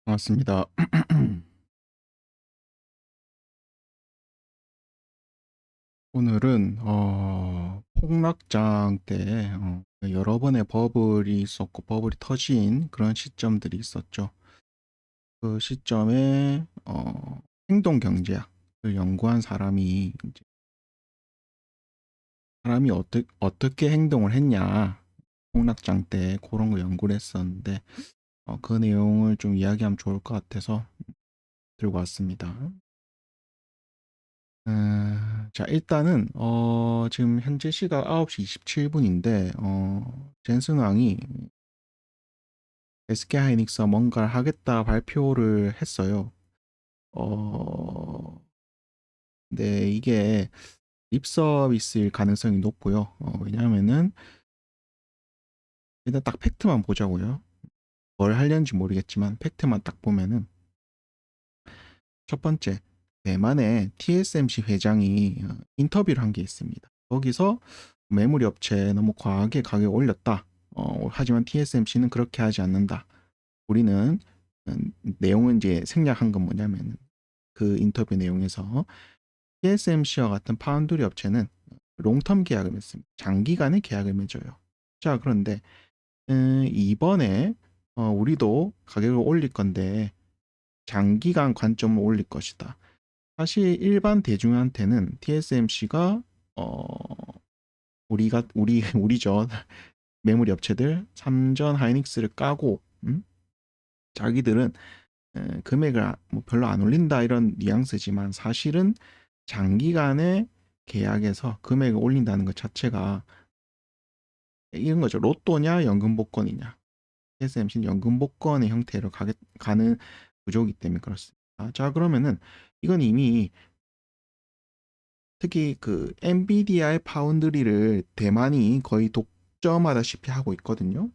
맞습니다. 오늘은 폭락장 때 여러 번의 버블이 있었고 버블이 터진 그런 시점들이 있었죠. 그 시점에 행동 경제학을 연구한 사람이 이제 사람이 어떻게 행동을 했냐 폭락장 때 그런 거 연구를 했었는데 그 내용을 좀 이야기하면 좋을 것 같아서 들고 왔습니다. 자, 일단은 지금 현재 시각 9시 27분인데 젠슨 왕이 SK 하이닉스가 뭔가를 하겠다 발표를 했어요. 어, 근데 이게 립 서비스일 가능성이 높고요. 왜냐하면은 일단 딱 팩트만 보자고요. 뭘 하려는지 모르겠지만 팩트만 딱 보면은 첫 번째, 대만의 TSMC 회장이 인터뷰를 한 게 있습니다. 거기서 메모리 업체 너무 과하게 가격을 올렸다. 하지만 TSMC는 그렇게 하지 않는다. 우리는 내용은 이제 생략한 건 뭐냐면 그 인터뷰 내용에서 TSMC와 같은 파운드리 업체는 롱텀 계약을 맺습니다. 장기간의 계약을 맺어요. 자, 그런데 이번에 우리도 가격을 올릴 건데 장기간 관점을 올릴 것이다. 사실 일반 대중한테는 TSMC가 우리죠. 메모리 업체들 삼전 하이닉스를 까고 자기들은 금액을 뭐 별로 안 올린다 이런 뉘앙스지만 사실은 장기간의 계약에서 금액을 올린다는 것 자체가 이런 거죠. 로또냐 연금 복권이냐. TSMC는 연금 복권의 형태로 가는 구조이기 때문에 그렇습니다. 자, 그러면은 이건 이미 특히 그 엔비디아의 파운드리를 대만이 거의 독점하다시피 하고 있거든요.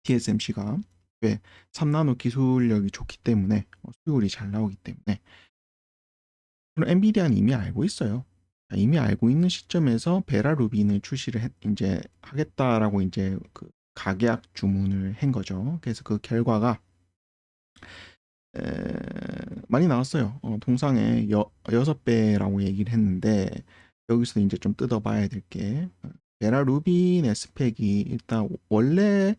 TSMC가. 왜? 3나노 기술력이 좋기 때문에 수율이 잘 나오기 때문에. 그럼 엔비디아는 이미 알고 있어요. 이미 알고 있는 시점에서 베라 루빈을 이제 하겠다라고 이제 그 가계약 주문을 한 거죠. 그래서 그 결과가 많이 나왔어요. 통상의 6배라고 얘기를 했는데 여기서 이제 좀 뜯어봐야 될 게 베라 루빈의 스펙이 일단 원래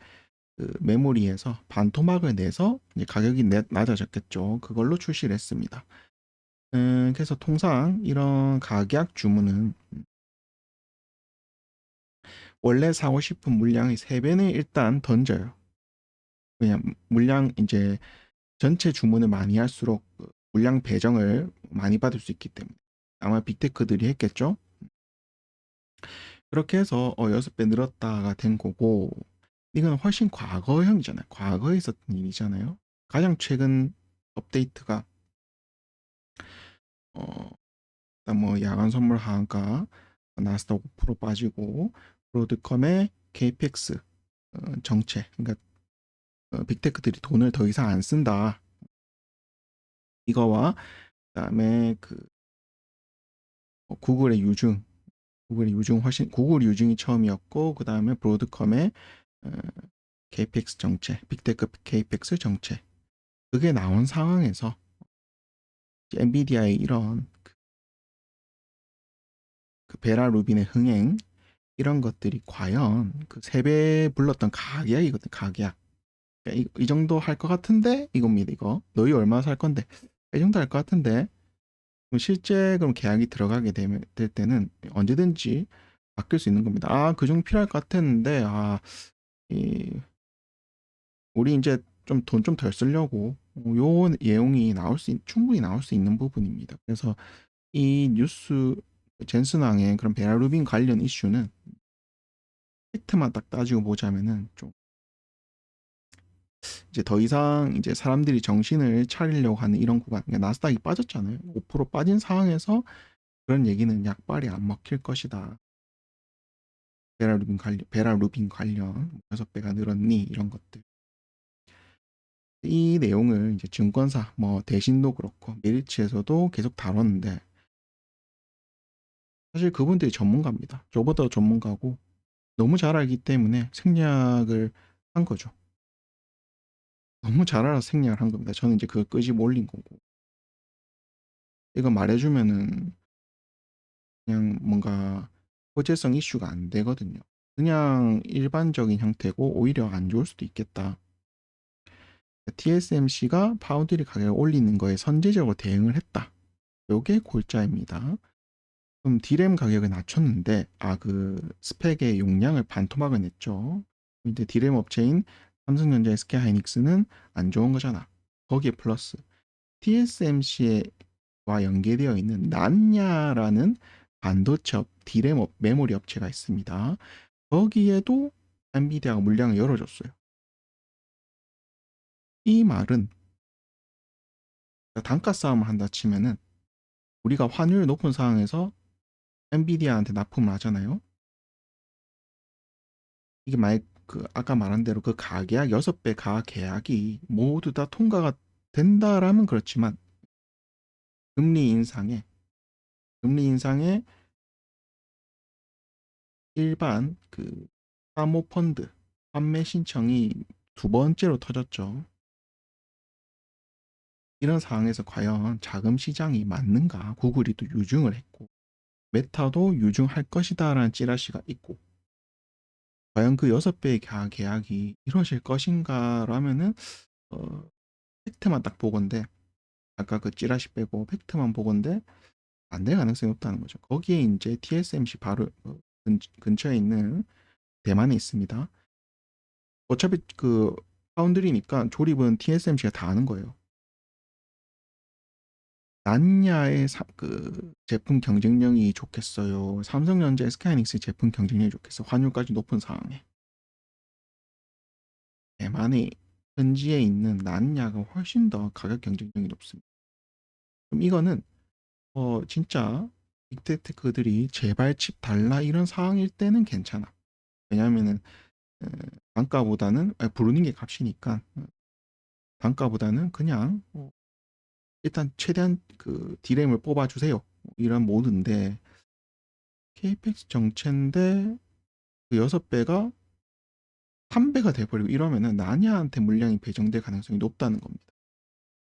그 메모리에서 반토막을 내서 이제 가격이 낮아졌겠죠. 그걸로 출시를 했습니다. 그래서 통상 이런 가계약 주문은 원래 사고 싶은 물량의 3배는 일단 던져요. 그냥 물량 이제 전체 주문을 많이 할수록 그 물량 배정을 많이 받을 수 있기 때문에 아마 빅테크들이 했겠죠. 그렇게 해서 6배 늘었다가 된 거고 이건 훨씬 과거형이잖아요. 과거에 있었던 일이잖아요. 가장 최근 업데이트가 어, 일단 뭐 야간 선물 하한가 나스닥 5% 빠지고 브로드컴의 KPX 정책 그러니까 빅테크들이 돈을 더 이상 안 쓴다. 이거와 그다음에 그 구글의 유증 구글 유증이 처음이었고 그다음에 브로드컴의 어, KPX 정책, 빅테크 KPX 정책 그게 나온 상황에서 엔비디아의 이런 그 베라 루빈의 흥행 이런 것들이 과연 그 세배 불렀던 가계약이거든 가계약. 그러니까 이 정도 할 것 같은데 이겁니다 이거. 너희 얼마 살 건데 이 정도 할 것 같은데 그럼 실제 그럼 계약이 들어가게 될 때는 언제든지 바뀔 수 있는 겁니다. 그 정도 필요할 것 같았는데 이 우리 이제 좀 돈 좀 덜 쓰려고 요 내용이 충분히 나올 수 있는 부분입니다. 그래서 이 뉴스 젠슨왕의 그런 베라루빈 관련 이슈는 팩트만 딱 따지고 보자면은 좀 이제 더 이상 이제 사람들이 정신을 차리려고 하는 이런 구간, 그러니까 나스닥이 빠졌잖아요. 5% 빠진 상황에서 그런 얘기는 약발이 안 먹힐 것이다. 베라루빈 관련 6배가 늘었니 이런 것들. 이 내용을 이제 증권사 뭐 대신도 그렇고 메리츠에서도 계속 다뤘는데 사실 그분들이 전문가입니다. 저보다 전문가고 너무 잘 알기 때문에 생략을 한 거죠. 너무 잘 알아서 생략을 한 겁니다. 저는 이제 그거 끄집어 올린 거고. 이거 말해주면은 그냥 뭔가 호재성 이슈가 안 되거든요. 그냥 일반적인 형태고 오히려 안 좋을 수도 있겠다. TSMC가 파운드리 가격을 올리는 거에 선제적으로 대응을 했다. 요게 골자입니다. 그럼 D램 가격을 낮췄는데 그 스펙의 용량을 반토막을 냈죠. 근데 D램 업체인 삼성전자, SK하이닉스는 안 좋은 거잖아. 거기에 플러스 TSMC와 연계되어 있는 난야라는 반도체 D램 메모리 업체가 있습니다. 거기에도 엔비디아가 물량을 열어줬어요. 이 말은 단가 싸움을 한다 치면은 우리가 환율이 높은 상황에서 엔비디아한테 납품을 하잖아요. 이게 아까 말한 대로 그 가계약 6배 가계약이 모두 다 통과가 된다라면 그렇지만 금리 인상에 금리 인상에 일반 사모펀드 판매 신청이 두 번째로 터졌죠. 이런 상황에서 과연 자금 시장이 맞는가? 구글이 또 유증을 했고 메타도 유증할 것이다라는 찌라시가 있고 과연 그 6배의 계약이 이루어질 것인가라면은 어, 팩트만 딱 보건데 아까 그 찌라시 빼고 팩트만 보건데 안 될 가능성이 높다는 거죠. 거기에 이제 TSMC 바로 근처에 있는 대만에 있습니다. 어차피 그 파운드리니까 조립은 TSMC가 다 하는 거예요. 난야의 제품 경쟁력이 좋겠어요. 삼성전자, SK하이닉스 제품 경쟁력이 좋겠어. 환율까지 높은 상황에. 대만의 현지에 있는 난야가 훨씬 더 가격 경쟁력이 높습니다. 그럼 이거는 진짜 빅테크들이 제발 칩 달라 이런 상황일 때는 괜찮아. 왜냐하면은 어, 단가보다는 부르는 게 값이니까 단가보다는 그냥 일단 최대한 그 D램을 뽑아주세요. 이런 모드인데 KPX 정체인데 그 6배가 3배가 돼버리고 이러면은 나냐한테 물량이 배정될 가능성이 높다는 겁니다.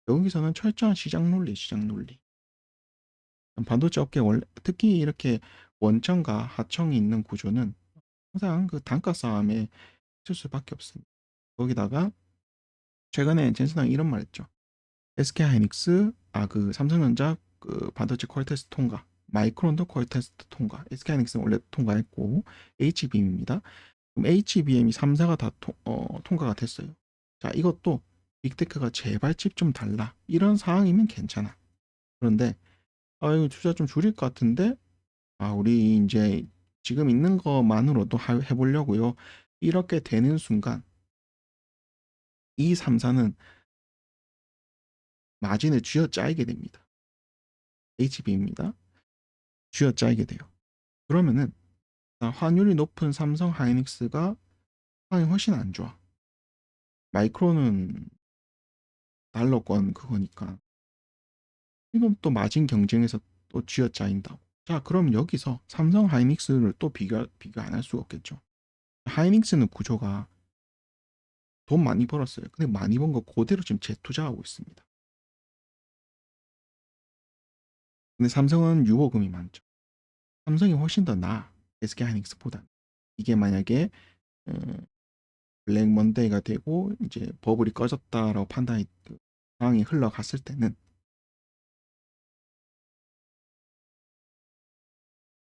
여기서는 철저한 시장 논리. 반도체 업계 원래 특히 이렇게 원청과 하청이 있는 구조는 항상 그 단가 싸움에 있을 수밖에 없습니다. 거기다가 최근에 젠슨왕이 이런 말 했죠. SK하이닉스, 삼성전자 반도체 퀄 테스트 통과, 마이크론도 퀄 테스트 통과, SK하이닉스는 원래 통과했고 HBM입니다. 그럼 HBM이 3사가 다 통과가 됐어요. 자, 이것도 빅테크가 제발 칩 좀 달라. 이런 상황이면 괜찮아. 그런데 이거 투자 좀 줄일 것 같은데 우리 이제 지금 있는 것만으로도 해보려고요. 이렇게 되는 순간 이 3사는 마진을 쥐어짜이게 됩니다. HB입니다. 쥐어짜이게 돼요. 그러면은 환율이 높은 삼성 하이닉스가 상황이 훨씬 안 좋아. 마이크론은 달러권 그거니까. 이건 또 마진 경쟁에서 또 쥐어짜인다고. 자, 그럼 여기서 삼성 하이닉스를 또 비교 안 할 수가 없겠죠. 하이닉스는 구조가 돈 많이 벌었어요. 근데 많이 번 거 그대로 지금 재투자하고 있습니다. 근데 삼성은 유보금이 많죠. 삼성이 훨씬 더 나아. SK 하이닉스보다. 이게 만약에 어, 블랙 먼데이가 되고 이제 버블이 꺼졌다라고 판단이 상황이 흘러갔을 때는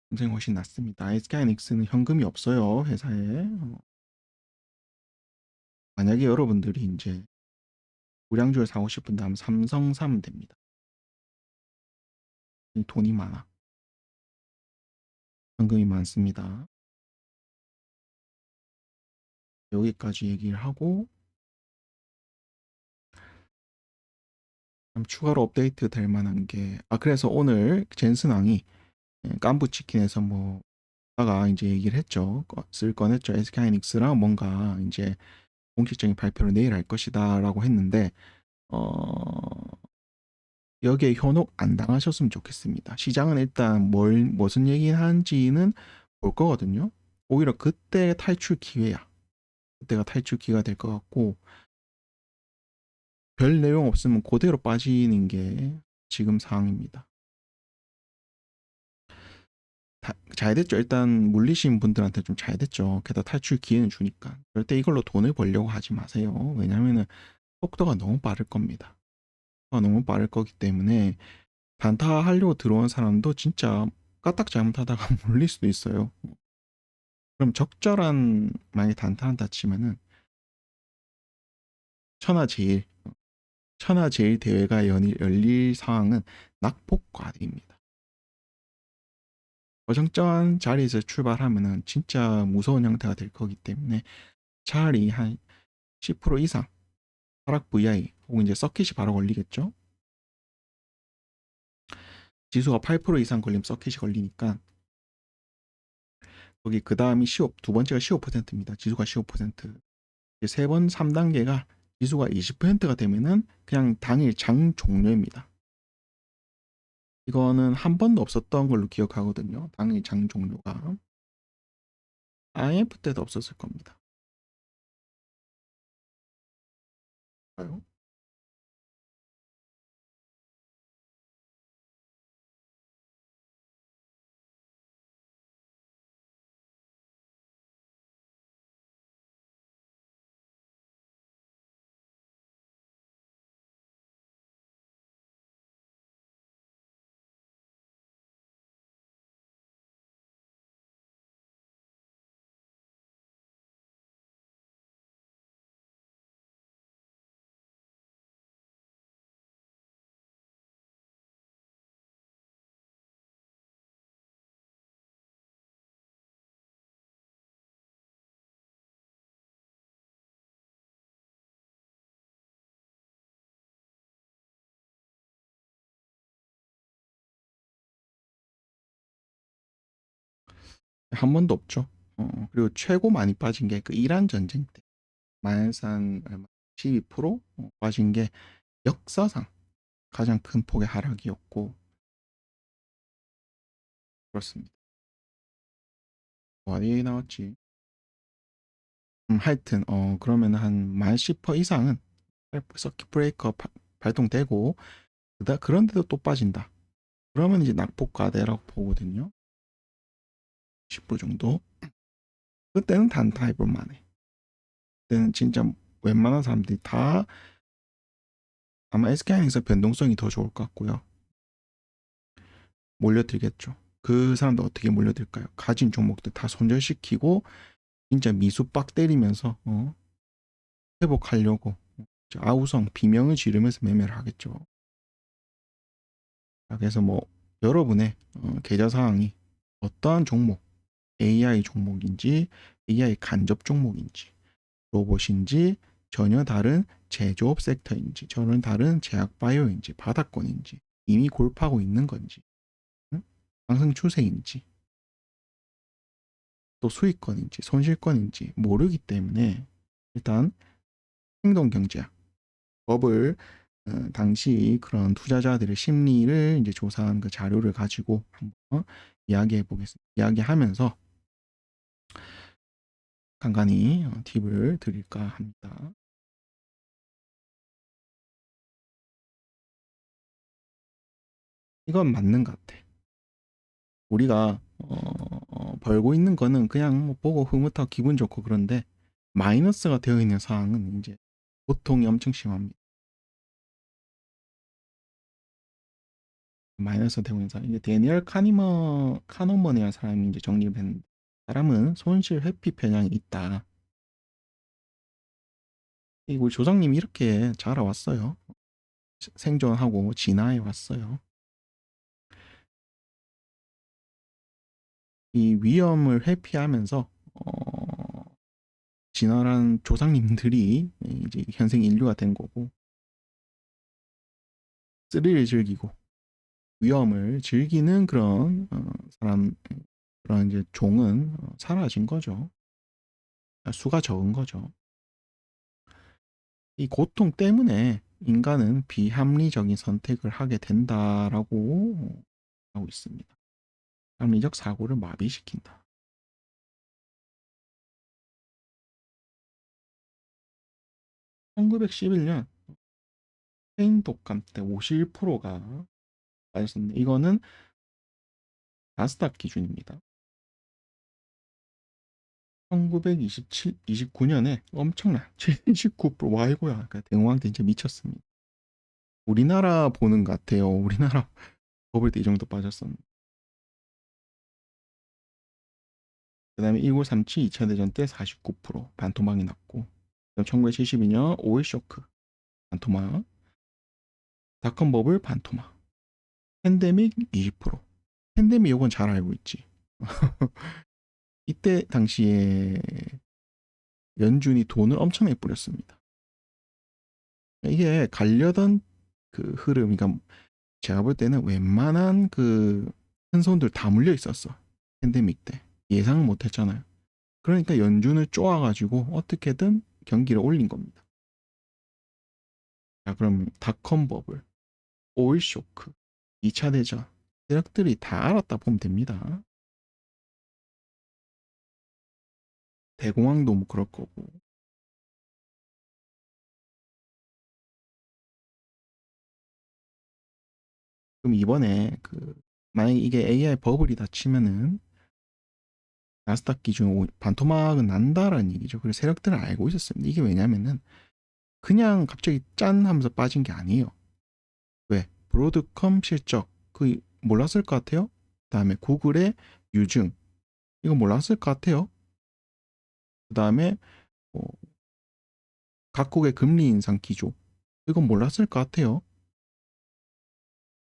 삼성이 훨씬 낫습니다. SK 하이닉스는 현금이 없어요. 회사에. 만약에 여러분들이 이제 우량주를 사고 싶은다면 삼성 사면 됩니다. 돈이 많아. 현금이 많습니다. 여기까지 얘기를 하고 추가로 업데이트 될 만한 게 그래서 오늘 젠슨 왕이 깐부 치킨에서 뭐 다가 이제 얘기를 했죠. 쓸 꺼냈죠. SK하이닉스랑 뭔가 이제 공식적인 발표를 내일 할 것이다라고 했는데 여기에 현혹 안 당하셨으면 좋겠습니다. 시장은 일단 무슨 얘기 하는지는 볼 거거든요. 오히려 그때 탈출 기회야. 그때가 탈출 기회가 될 것 같고 별 내용 없으면 그대로 빠지는 게 지금 상황입니다. 잘 됐죠. 일단 물리신 분들한테 좀 잘 됐죠. 게다가 탈출 기회는 주니까. 절대 이걸로 돈을 벌려고 하지 마세요. 왜냐면은 속도가 너무 빠를 겁니다. 속도가 너무 빠를 거기 때문에 단타 하려고 들어온 사람도 진짜 까딱 잘못하다가 물릴 수도 있어요. 그럼 적절한 만약에 단타한다 치면은 천하제일 천하제일 대회가 열릴 상황은 낙폭과대입니다. 어정쩡한 자리에서 출발하면은 진짜 무서운 형태가 될 거기 때문에 차라리 한 10% 이상 하락 VI 혹은 이제 서킷이 바로 걸리겠죠. 지수가 8% 이상 걸리면 서킷이 걸리니까 거기 그 다음이 15, 두 번째가 15%입니다. 지수가 15%. 세 번 3단계가 지수가 20%가 되면은 그냥 당일 장 종료입니다. 이거는 한 번도 없었던 걸로 기억하거든요. 당일 장 종료가. IMF 때도 없었을 겁니다. 봐요. 한 번도 없죠. 그리고 최고 많이 빠진 게 그 이란 전쟁 때 마일산 12% 빠진 게 역사상 가장 큰 폭의 하락이었고 그렇습니다. 어디 나왔지? 하여튼 그러면 한 10% 이상은 서킷 브레이커 발동되고 그런데도 또 빠진다. 그러면 이제 낙폭과대라고 보거든요. 10% 정도. 그때는 단타 해볼 만해. 그때는 진짜 웬만한 사람들이 다 아마 SK하이닉스 변동성이 더 좋을 것 같고요. 몰려들겠죠. 그 사람들 어떻게 몰려들까요? 가진 종목들 다 손절시키고 진짜 미수 빡 때리면서 회복하려고 아우성 비명을 지르면서 매매를 하겠죠. 그래서 뭐 여러분의 계좌 상황이 어떠한 종목, AI 종목인지 AI 간접 종목인지 로봇인지 전혀 다른 제조업 섹터인지 전혀 다른 제약 바이오인지 바닥권인지 이미 골프하고 있는 건지 상승 추세인지 또 수익권인지 손실권인지 모르기 때문에 일단 행동경제학 법을 당시 그런 투자자들의 심리를 이제 조사한 그 자료를 가지고 한번 이야기해 보겠습니다. 이야기하면서 간간히 팁을 드릴까 합니다. 이건 맞는 것 같아. 우리가 벌고 있는 거는 그냥 뭐 보고 흐뭇하고 기분 좋고 그런데 마이너스가 되어 있는 상황은 이제 고통이 엄청 심합니다. 마이너스 되고 있는 상황. 이제 데니얼 카노먼이라는 사람이 이제 정리를 했는데 사람은 손실 회피 편향이 있다. 우리 조상님이 이렇게 자라왔어요. 생존하고 진화해 왔어요. 이 위험을 회피하면서 진화한 조상님들이 이제 현생 인류가 된 거고 스릴을 즐기고 위험을 즐기는 그런 사람 그런 이제 종은 사라진 거죠. 수가 적은 거죠. 이 고통 때문에 인간은 비합리적인 선택을 하게 된다라고 하고 있습니다. 합리적 사고를 마비시킨다. 1911년 스페인 독감 때 51%가 빠졌었는데 이거는 나스닥 기준입니다. 1927, 29년에 엄청난 79%. 와 이거야. 그러니까 대공황 때 진짜 미쳤습니다. 우리나라 보는 것 같아요. 우리나라 버블 때 이 정도 빠졌었는데. 그다음에 1937 2차 대전 때 49% 반토막이 났고, 그다음 1972년 오일 쇼크 반토막, 닷컴 버블 반토막, 팬데믹 20%. 팬데믹 요건 잘 알고 있지. 이때 당시에 연준이 돈을 엄청나게 뿌렸습니다. 이게 가려던 그 흐름, 그러니까 제가 볼 때는 웬만한 그 큰 손들 다 물려 있었어. 팬데믹 때 예상을 못 했잖아요. 그러니까 연준을 쪼아가지고 어떻게든 경기를 올린 겁니다. 자, 그럼 닷컴 버블, 오일 쇼크, 2차 대전, 세력들이 다 알았다 보면 됩니다. 대공황도 뭐 그럴 거고. 그럼 이번에 그 만약에 이게 AI 버블이다 치면은 나스닥 기준 반토막은 난다라는 얘기죠. 그래서 세력들은 알고 있었습니다. 이게 왜냐면은 그냥 갑자기 짠 하면서 빠진 게 아니에요. 왜? 브로드컴 실적 그 몰랐을 것 같아요. 그다음에 구글의 유증 이거 몰랐을 것 같아요. 그다음에 뭐 각국의 금리 인상 기조 이건 몰랐을 것 같아요.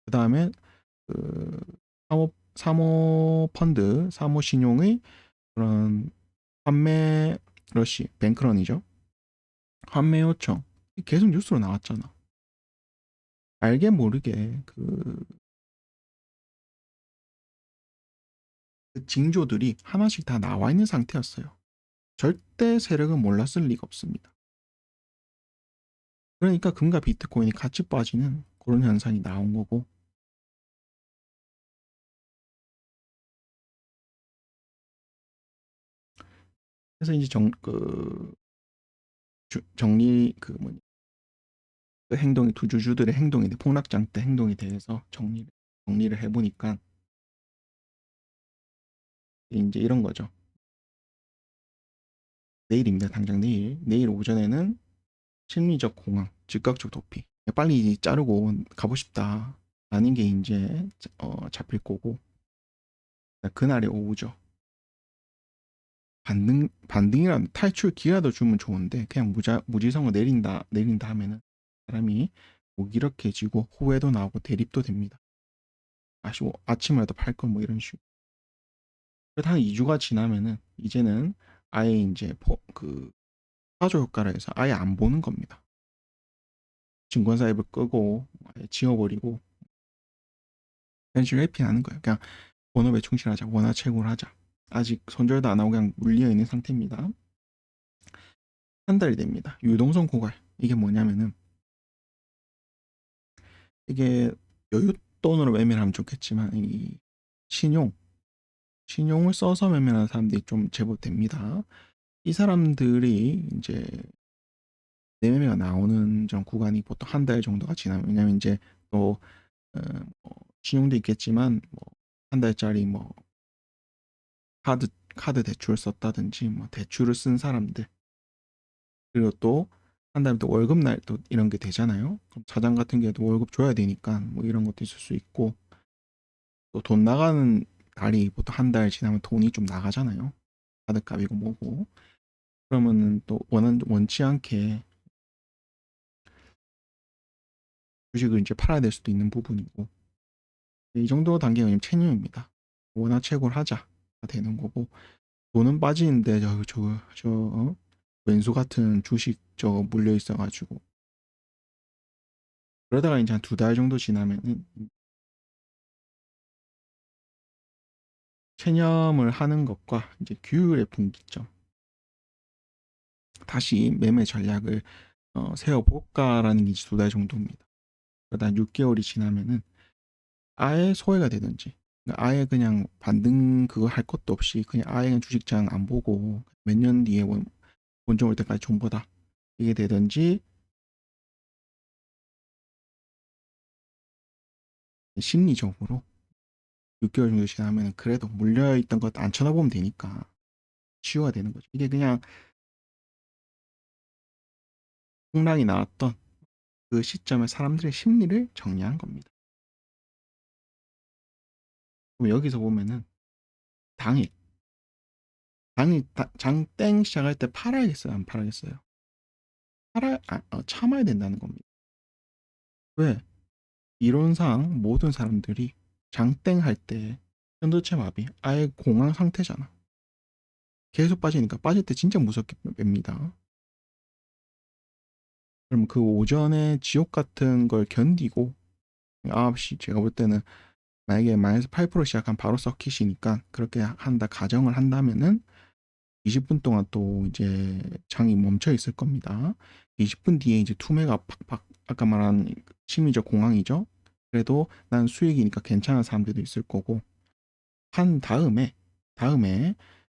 그다음에 그 사모 펀드, 사모 신용의 그런 판매 러시, 뱅크런이죠. 판매 요청 계속 뉴스로 나왔잖아. 알게 모르게 그 징조들이 하나씩 다 나와 있는 상태였어요. 절대 세력은 몰랐을 리가 없습니다. 그러니까 금과 비트코인이 같이 빠지는 그런 현상이 나온 거고, 그래서 이제 정리 뭐냐 그 행동이 두주주들의 행동이 폭락장 때 행동에 대해서 정리를 해보니까 이제 이런 거죠. 내일입니다. 당장 내일 오전에는 심리적 공황, 즉각적 도피. 빨리 자르고 가고 싶다. 라는 게 이제 잡힐 거고, 그날의 오후죠. 반등이란 탈출 기회도 주면 좋은데 그냥 무지성을 내린다 하면은 사람이 무기력해지고 후회도 나오고 대립도 됩니다. 아쉬워 아침에라도 팔 걸 뭐 이런 식으로. 그래도 한 2주가 지나면은 이제는 아예 이제 그 사조 효과를 해서 아예 안 보는 겁니다. 증권사 앱을 끄고 아예 지워버리고 현실 회피하는 거예요. 그냥 본업에 충실하자, 원화채굴 하자. 아직 손절도 안 하고 그냥 물려 있는 상태입니다. 한 달이 됩니다. 유동성 고갈. 이게 뭐냐면은 이게 여윳돈으로 매매를 하면 좋겠지만 이 신용, 신용을 써서 매매하는 사람들이 좀 제법 됩니다. 이 사람들이 이제 내매매가 나오는 전 구간이 보통 한 달 정도가 지나면, 왜냐면 이제 또 뭐 신용도 있겠지만 뭐 한 달짜리 뭐 카드 카드 대출을 썼다든지 뭐 대출을 쓴 사람들, 그리고 또 한 달에 또 월급날 또 이런 게 되잖아요. 그럼 사장 같은 경우도 월급 줘야 되니까 뭐 이런 것도 있을 수 있고, 또 돈 나가는 달이 보통 한 달 지나면 돈이 좀 나가잖아요. 카드값이고 뭐고. 그러면은 또 원치 않게 주식을 이제 팔아야 될 수도 있는 부분이고, 이 정도 단계가 체념입니다. 원화채굴 하자 되는 거고, 돈은 빠지는데 왼수 같은 주식 저거 물려 있어가지고, 그러다가 이제 한 두 달 정도 지나면은 체념을 하는 것과 이제 규율의 분기점, 다시 매매 전략을 세워볼까라는 게 두 달 정도입니다. 그러다 6개월이 지나면은 아예 소외가 되든지, 그러니까 아예 그냥 반등 그거 할 것도 없이 그냥 아예 그냥 주식장 안 보고 몇 년 뒤에 본전 올 때까지 존버다 이게 되든지, 심리적으로 6개월 정도 지나면 그래도 물려있던 것 안 쳐다보면 되니까 치유가 되는 거죠. 이게 그냥 폭락이 나왔던 그 시점에 사람들의 심리를 정리한 겁니다. 그럼 여기서 보면은 당일, 장땡 시작할 때 팔아야겠어요? 안 팔아야겠어요? 참아야 된다는 겁니다. 왜? 이론상 모든 사람들이 장땡 할 때 현도체 마비, 아예 공황 상태잖아. 계속 빠지니까 빠질 때 진짜 무섭게 뺍니다. 그럼 그 오전에 지옥 같은 걸 견디고 9시 제가 볼 때는 만약에 마이너스 8% 시작하면 바로 서킷이니까 그렇게 한다 가정을 한다면은 20분 동안 또 이제 장이 멈춰 있을 겁니다. 20분 뒤에 이제 투매가 팍팍 아까 말한 심리적 공황이죠. 그래도 난 수익이니까 괜찮은 사람들도 있을 거고 한 다음에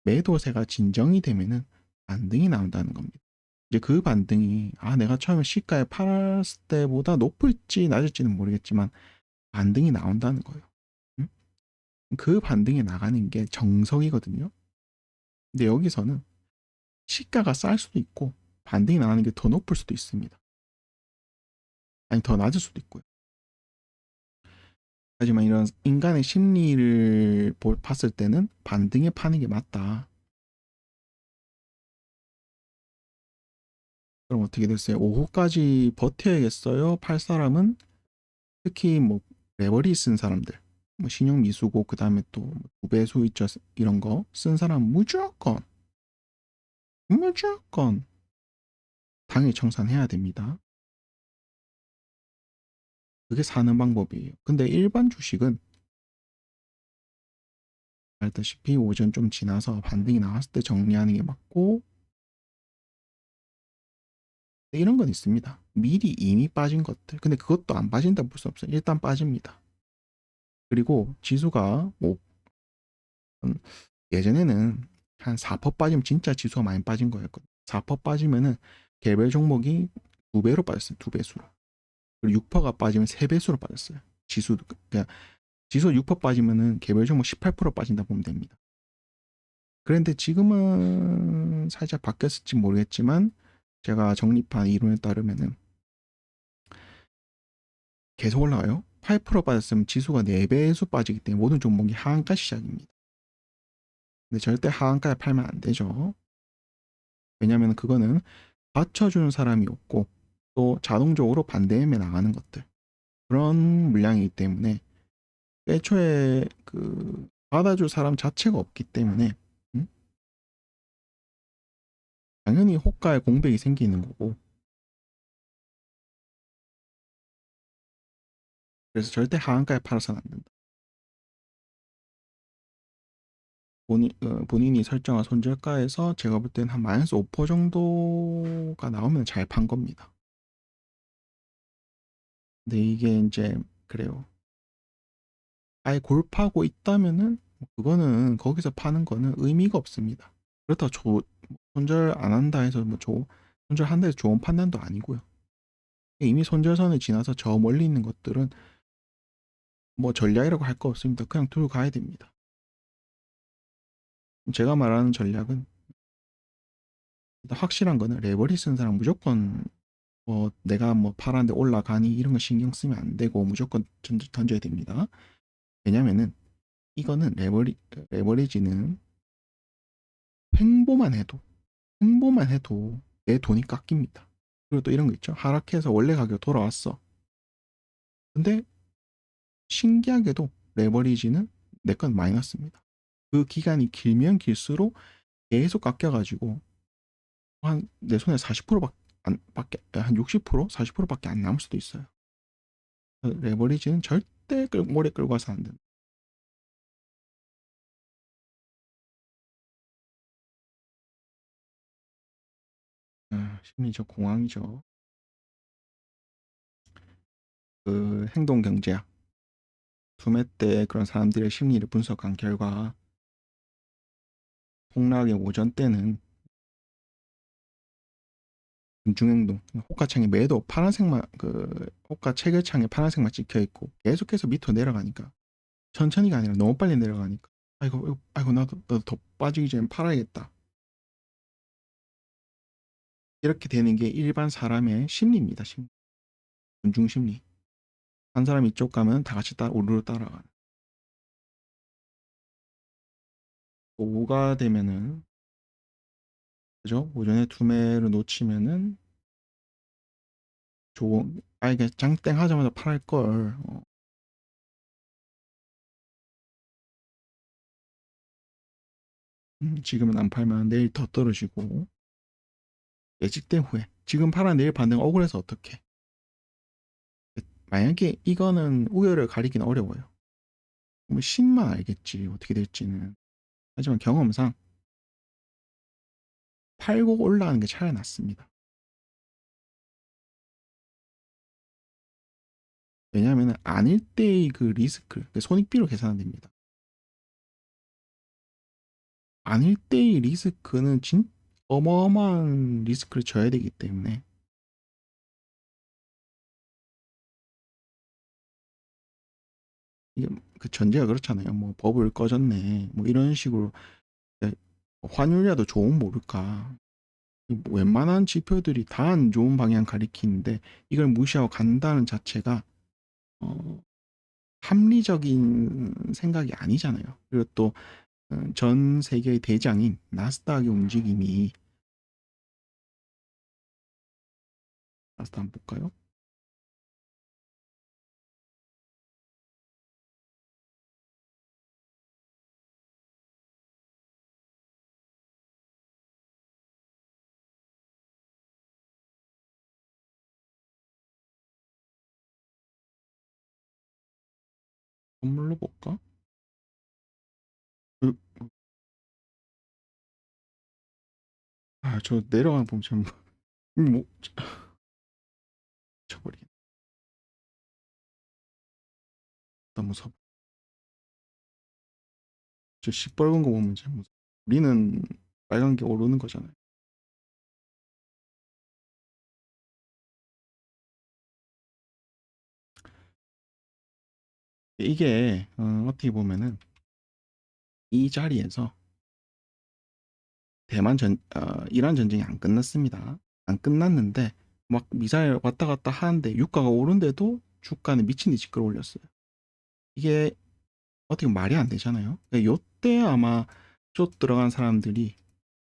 매도세가 진정이 되면은 반등이 나온다는 겁니다. 이제 그 반등이 내가 처음에 시가에 팔았을 때보다 높을지 낮을지는 모르겠지만 반등이 나온다는 거예요. 음? 그 반등이 나가는 게 정석이거든요. 근데 여기서는 시가가 쌀 수도 있고 반등이 나가는 게 더 높을 수도 있습니다. 아니 더 낮을 수도 있고요. 하지만 이런 인간의 심리를 봤을 때는 반등에 파는 게 맞다. 그럼 어떻게 됐어요? 오후까지 버텨야겠어요? 팔 사람은 특히 뭐 레버리 쓴 사람들, 뭐 신용 미수고 그 다음에 또 두 배수 있죠 이런 거 쓴 사람 무조건 당일 청산해야 됩니다. 그게 사는 방법이에요. 근데 일반 주식은 알다시피 오전 좀 지나서 반등이 나왔을 때 정리하는 게 맞고 이런 건 있습니다. 미리 이미 빠진 것들. 근데 그것도 안 빠진다 볼 수 없어요. 일단 빠집니다. 그리고 지수가 뭐 예전에는 한 4% 빠지면 진짜 지수가 많이 빠진 거였거든요. 4% 빠지면은 개별 종목이 두 배로 빠졌어요. 두 배수로. 그리고 6%가 빠지면 세 배수로 빠졌어요. 그냥 지수 6% 빠지면은 개별 종목 18% 빠진다 보면 됩니다. 그런데 지금은 살짝 바뀌었을지 모르겠지만 제가 정립한 이론에 따르면은 계속 올라가요. 8% 빠졌으면 지수가 4배수 빠지기 때문에 모든 종목이 하한가 시작입니다. 근데 절대 하한가에 팔면 안 되죠. 왜냐하면 그거는 받쳐주는 사람이 없고 또 자동적으로 반대매매 나가는 것들 그런 물량이기 때문에 애초에 그 받아줄 사람 자체가 없기 때문에 음? 당연히 호가에 공백이 생기는 거고 그래서 절대 하한가에 팔아서는 안 된다. 본인이 설정한 손절가에서 제가 볼 때는 한 마이너스 5% 정도가 나오면 잘 판 겁니다. 근데 이게 이제 그래요. 아예 골프하고 있다면은 그거는 거기서 파는 거는 의미가 없습니다. 그렇다고 손절 안 한다 해서 손절한다 해서 좋은 판단도 아니고요. 이미 손절선을 지나서 저 멀리 있는 것들은 뭐 전략이라고 할 거 없습니다. 그냥 들고 가야 됩니다. 제가 말하는 전략은 일단 확실한 거는 레버리 쓴 사람 무조건 내가 뭐 팔았는데 올라가니 이런 거 신경 쓰면 안 되고 무조건 던져야 됩니다. 왜냐면은 이거는 레버리지는 횡보만 해도 내 돈이 깎입니다. 그리고 또 이런 거 있죠. 하락해서 원래 가격 돌아왔어. 근데 신기하게도 레버리지는 내 건 마이너스입니다. 그 기간이 길면 길수록 계속 깎여가지고 한 내 손에 40%한 60%, 40%밖에 안 남을 수도 있어요. 레버리지는 절대 오래 끌고 가서 안 된다. 심리적 공황이죠. 그 행동 경제학 투매 때 그런 사람들의 심리를 분석한 결과 폭락의 오전 때는 군중행동. 호가창에 매도 파란색만 호가 체결창에 파란색만 찍혀 있고 계속해서 밑으로 내려가니까 천천히가 아니라 너무 빨리 내려가니까 아이고 나도 더 빠지기 전에 팔아야겠다. 이렇게 되는 게 일반 사람의 심리입니다. 군중 심리. 한 사람이 이쪽 가면 다 같이 우르르 따라가는. 오후가 되면은 그죠? 오전에 투매를 놓치면은 좋은 이게 장땡 하자마자 팔 걸. 지금은 안 팔면 내일 더 떨어지고 예측된 후에 지금 팔아 내일 반등 억울해서 어떡해. 만약에 이거는 우열을 가리기는 어려워요. 뭐 신만 알겠지 어떻게 될지는. 하지만 경험상 팔고 올라가는 게 차라리 낫습니다. 왜냐하면 아닐 때의 그 리스크, 손익비로 계산은 됩니다. 아닐 때의 리스크는 어마어마한 리스크를 져야 되기 때문에 이게 그 전제가 그렇잖아요. 뭐 버블 꺼졌네, 뭐 이런 식으로. 환율이라도 좋은 모를까. 웬만한 지표들이 다 안 좋은 방향 가리키는데 이걸 무시하고 간다는 자체가 어, 합리적인 생각이 아니잖아요. 그리고 또 전 세계의 대장인 나스닥의 움직임이 나스닥 한번 볼까요? 선물로 볼까? 그, 저 내려가는 보면 좀 뭐, 쳐버리겠다. 무서워. 저 시뻘건 거 보면 참 무서워. 우리는 빨간 게 오르는 거잖아요. 이게 어떻게 보면은 이 자리에서 이란 전쟁이 안 끝났습니다. 안 끝났는데 막 미사일 왔다 갔다 하는데 유가가 오른데도 주가는 미친 듯이 끌어올렸어요. 이게 어떻게 말이 안 되잖아요. 그러니까 요때 아마 숏 들어간 사람들이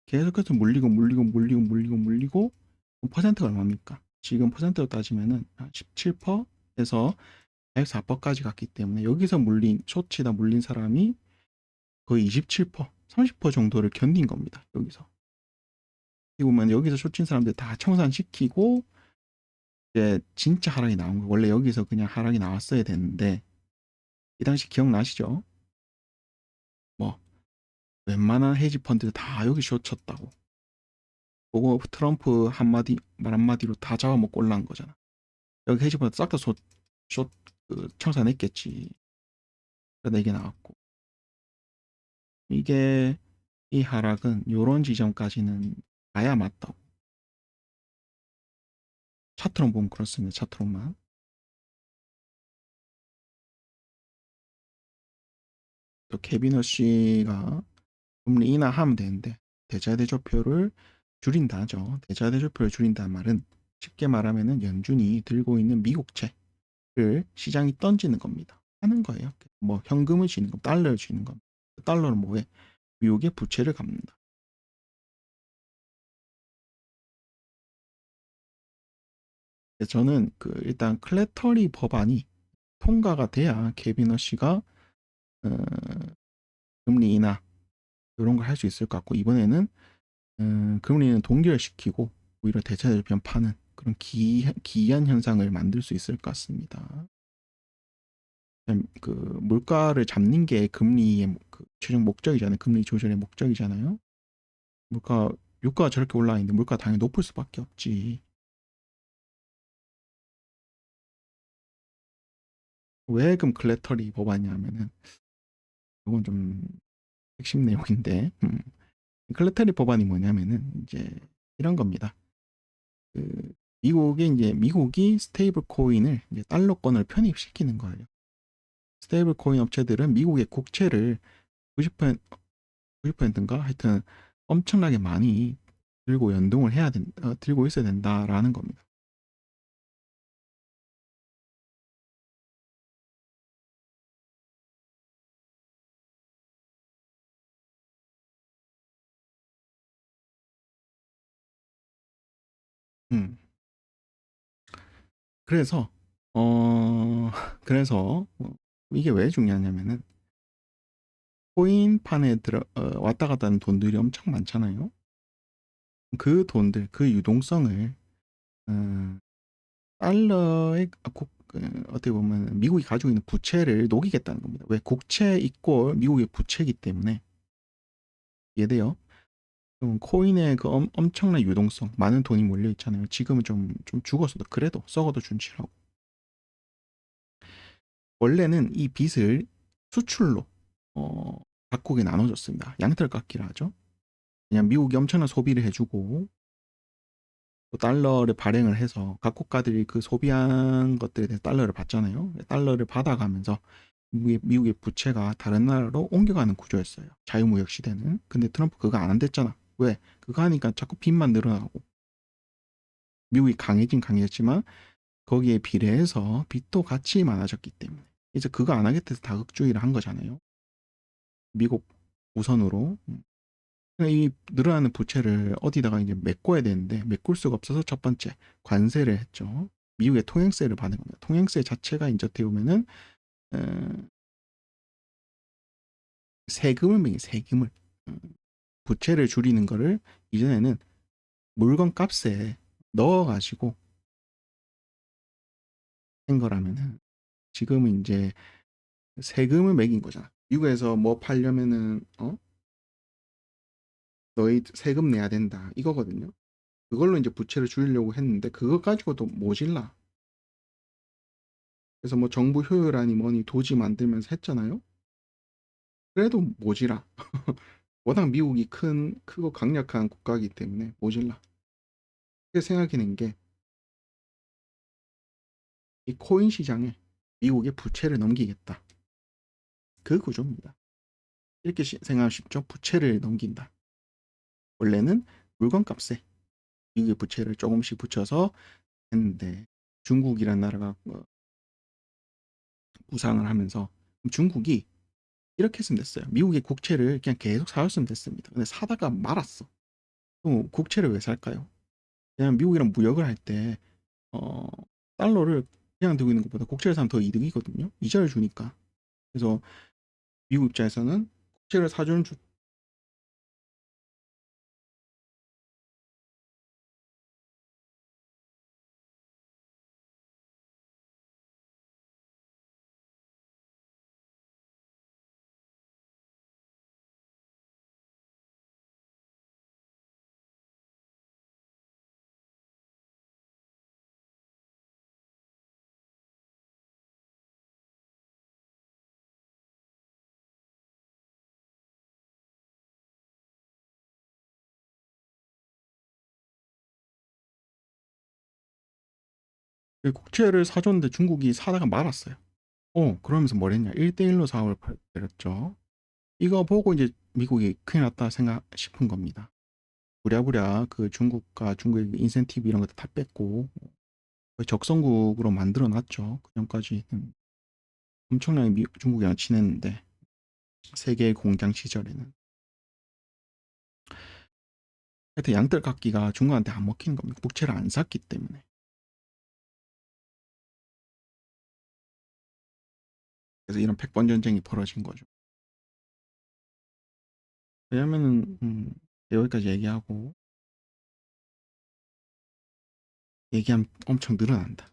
계속해서 물리고 퍼센트가 얼마입니까? 지금 퍼센트로 따지면은 17%에서 104%까지 갔기 때문에 여기서 숏치다 물린 사람이 거의 27%, 30% 정도를 견딘 겁니다. 여기서. 어떻게 보면 여기서 숏친 사람들 다 청산시키고 이제 진짜 하락이 나온 거예요. 원래 여기서 그냥 하락이 나왔어야 되는데 이 당시 기억나시죠? 뭐 웬만한 헤지 펀드들 다 여기 숏 쳤다고. 그거 트럼프 말 한마디로 다 잡아먹고 올라온 거잖아. 여기 헤지 펀드 싹 다 숏 청산했겠지. 그러다 이게 나왔고. 이게 이 하락은 요런 지점까지는 가야 맞다고. 차트론 보면 그렇습니다. 차트론만. 또 케비너 씨가 금리 인하하면 되는데 대자대조표를 줄인다죠. 대자대조표를 줄인다는 말은 쉽게 말하면은 연준이 들고 있는 미국채를 시장이 던지는 겁니다. 하는 거예요. 뭐 현금을 쥐는 거, 달러를 쥐는 겁니다. 달러는 뭐해? 미국의 부채를 갚는다. 저는 일단 클래터리 법안이 통과가 돼야 케비너 씨가 어, 금리 인하 이런 걸 할 수 있을 것 같고 이번에는 금리는 동결시키고 오히려 대체대조편 파는 그런 기이한 현상을 만들 수 있을 것 같습니다. 그 물가를 잡는 게 금리의 최종 목적이잖아요. 금리 조절의 목적이잖아요. 물가 유가가 저렇게 올라 있는데 물가 당연히 높을 수밖에 없지. 왜 그럼 클래터리 법안이냐면은 이건 좀 핵심 내용인데 클래터리 법안이 뭐냐면은 이제 이런 겁니다. 미국이 스테이블 코인을 이제 달러권을 편입시키는 거예요. 스테이블 코인 업체들은 미국의 국채를 90%, 90%인가? 하여튼 엄청나게 많이 들고 연동을 들고 있어야 된다라는 겁니다. 음. 그래서, 어, 이게 왜 중요하냐면은, 코인판에 왔다 갔다 하는 돈들이 엄청 많잖아요. 그 돈들, 그 유동성을, 어, 달러의, 어떻게 보면 미국이 가지고 있는 부채를 녹이겠다는 겁니다. 왜? 국채 있고 미국의 부채이기 때문에. 이해돼요? 그럼 코인의 그 엄청난 유동성, 많은 돈이 몰려 있잖아요. 지금은 좀 죽었어도 그래도 썩어도 준치라고. 원래는 이 빚을 수출로 어, 각국에 나눠줬습니다. 양털깎기라 하죠. 그냥 미국이 엄청난 소비를 해주고 또 달러를 발행을 해서 각 국가들이 그 소비한 것들에 대해서 달러를 받잖아요. 달러를 받아가면서 미국의 부채가 다른 나라로 옮겨가는 구조였어요. 자유무역 시대는. 근데 트럼프 그거 안 한댔잖아. 왜? 그거 하니까 자꾸 빚만 늘어나고 미국이 강해졌지만 거기에 비례해서 빚도 같이 많아졌기 때문에 이제 그거 안 하겠다 해서 다극주의를 한 거잖아요. 미국 우선으로. 이 늘어나는 부채를 어디다가 이제 메꿔야 되는데 메꿀 수가 없어서 첫 번째 관세를 했죠. 미국의 통행세를 받는 겁니다. 통행세 자체가 이제 어떻게 보면은 어, 세금을 매긴 세금을 어, 부채를 줄이는 거를 이전에는 물건 값에 넣어가지고 한 거라면은 지금은 이제 세금을 매긴 거잖아. 미국에서 뭐 팔려면은 너희 세금 내야 된다 이거거든요. 그걸로 이제 부채를 줄이려고 했는데 그거 가지고도 모질라. 그래서 뭐 정부 효율아니 뭐니 도지 만들면서 했잖아요. 그래도 모질라. 워낙 미국이 크고 강력한 국가이기 때문에 모질라. 그렇게 생각해낸 게 이 코인 시장에 미국의 부채를 넘기겠다. 그 구조입니다. 이렇게 생각하면 쉽죠. 부채를 넘긴다. 원래는 물건값에 미국의 부채를 조금씩 붙여서 했는데 중국이라는 나라가 부상을 하면서 중국이 이렇게 했으면 됐어요. 미국의 국채를 그냥 계속 사줬으면 됐습니다. 근데 사다가 말았어. 그럼 국채를 왜 살까요? 그냥 미국이랑 무역을 할 때 어, 달러를 그냥 들고 있는 것보다 국채를 사면 더 이득이거든요. 이자를 주니까. 그래서 미국 입장에서는 국채를 사주는 국채를 사줬는데 중국이 사다가 말았어요. 그러면서 뭘 했냐? 1대1로 사업을 벌였죠. 이거 보고 이제 미국이 큰일 났다 생각 싶은 겁니다. 부랴부랴 그 중국과 중국의 인센티브 이런 것도 다 뺐고 거의 적성국으로 만들어 놨죠. 그 전까지는 엄청나게 중국이랑 친했는데 세계 공장 시절에는 하여튼 양뜰 각기가 중국한테 안 먹히는 겁니다. 국채를 안 샀기 때문에. 그래서 이런 패권 전쟁이 벌어진 거죠. 왜냐면은 여기까지 얘기하고 얘기하면 엄청 늘어난다.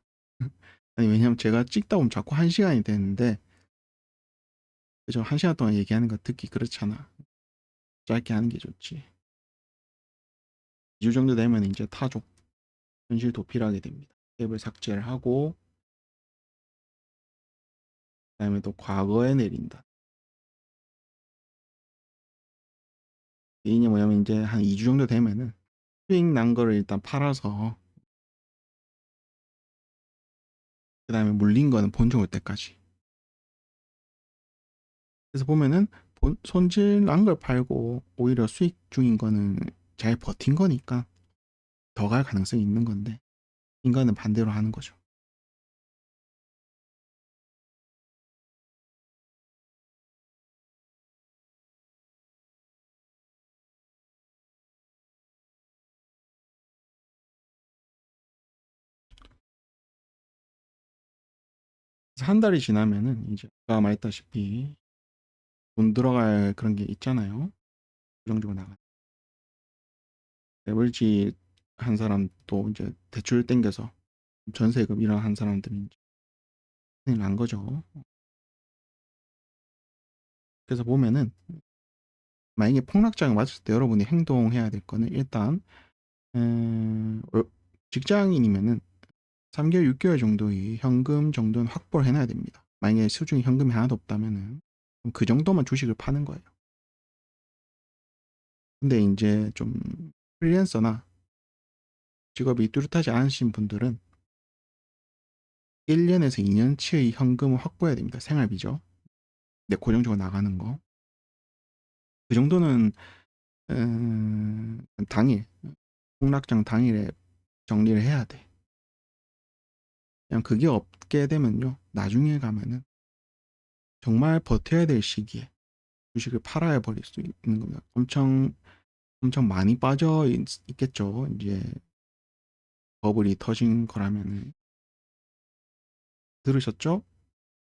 아니 왜냐면 제가 찍다 보면 자꾸 1시간이 되는데 그죠? 1시간 동안 얘기하는 거 듣기 그렇잖아. 짧게 하는 게 좋지. 2주 정도 되면 이제 타조 현실 도피를 하게 됩니다. 앱을 삭제를 하고 그다음에 또 과거에 내린다. 이게 뭐냐면 이제 한 2주 정도 되면은 수익 난 거를 일단 팔아서 그 다음에 물린 거는 본전 올 때까지. 그래서 보면은 손질 난 걸 팔고 오히려 수익 중인 거는 잘 버틴 거니까 더 갈 가능성이 있는 건데, 인간은 반대로 하는 거죠. 그래서 한 달이 지나면은 이제 아까 말했다시피 돈 들어갈 그런 게 있잖아요. 부정적으로 나가. 레버리지 한 사람도 이제 대출 땡겨서 전세금 이런 한 사람들이 이제 큰일 난 거죠. 그래서 보면은 만약에 폭락장을 맞을 때 여러분이 행동해야 될 거는 일단 직장인이면은 3개월, 6개월 정도의 현금 정도는 확보를 해놔야 됩니다. 만약에 수중에 현금이 하나도 없다면은 그럼 그 정도만 주식을 파는 거예요. 근데 이제 좀 프리랜서나 직업이 뚜렷하지 않으신 분들은 1년에서 2년치의 현금을 확보해야 됩니다. 생활비죠. 네, 고정적으로 나가는 거. 그 정도는 당일, 폭락장 당일에 정리를 해야 돼. 그냥 그게 없게 되면요, 나중에 가면은 정말 버텨야 될 시기에 주식을 팔아야 버릴 수 있는 겁니다. 엄청 많이 빠져 있겠죠. 이제 버블이 터진 거라면은. 들으셨죠?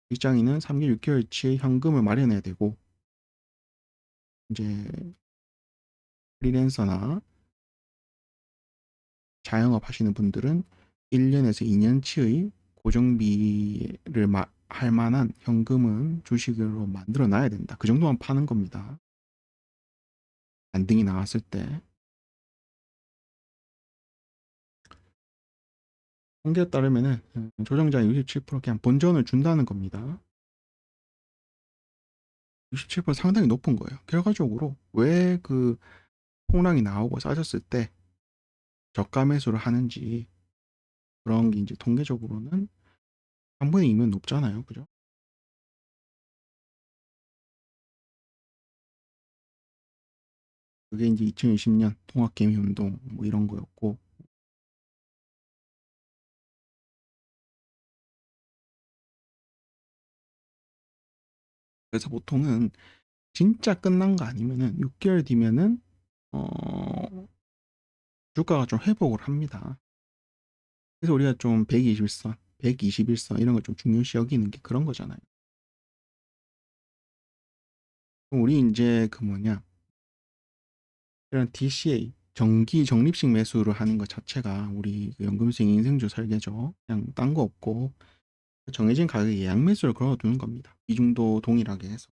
직장인은 3개월, 6개월치의 현금을 마련해야 되고, 이제 프리랜서나 자영업 하시는 분들은 1년에서 2년치의 고정비를 할 만한 현금은 주식으로 만들어 놔야 된다. 그 정도만 파는 겁니다. 반등이 나왔을 때. 통계에 따르면은 조정자의 67% 그냥 본전을 준다는 겁니다. 67% 상당히 높은 거예요. 결과적으로 왜 그 폭락이 나오고 싸졌을 때 저가 매수를 하는지, 그런 게 이제 통계적으로는 3분의 2면 높잖아요. 그죠? 그게 이제 2020년 통합개미 운동 뭐 이런 거였고, 그래서 보통은 진짜 끝난 거 아니면은 6개월 뒤면은 주가가 좀 회복을 합니다. 그래서 우리가 좀 121선, 121선 이런 걸 좀 중요시 여기는 게 그런 거잖아요. 그럼 우리 이제 그 뭐냐, 이런 DCA 정기 적립식 매수를 하는 것 자체가 우리 그 연금수익 인생주 설계죠. 그냥 딴 거 없고 정해진 가격에 예약 매수를 걸어두는 겁니다. 비중도 동일하게 해서.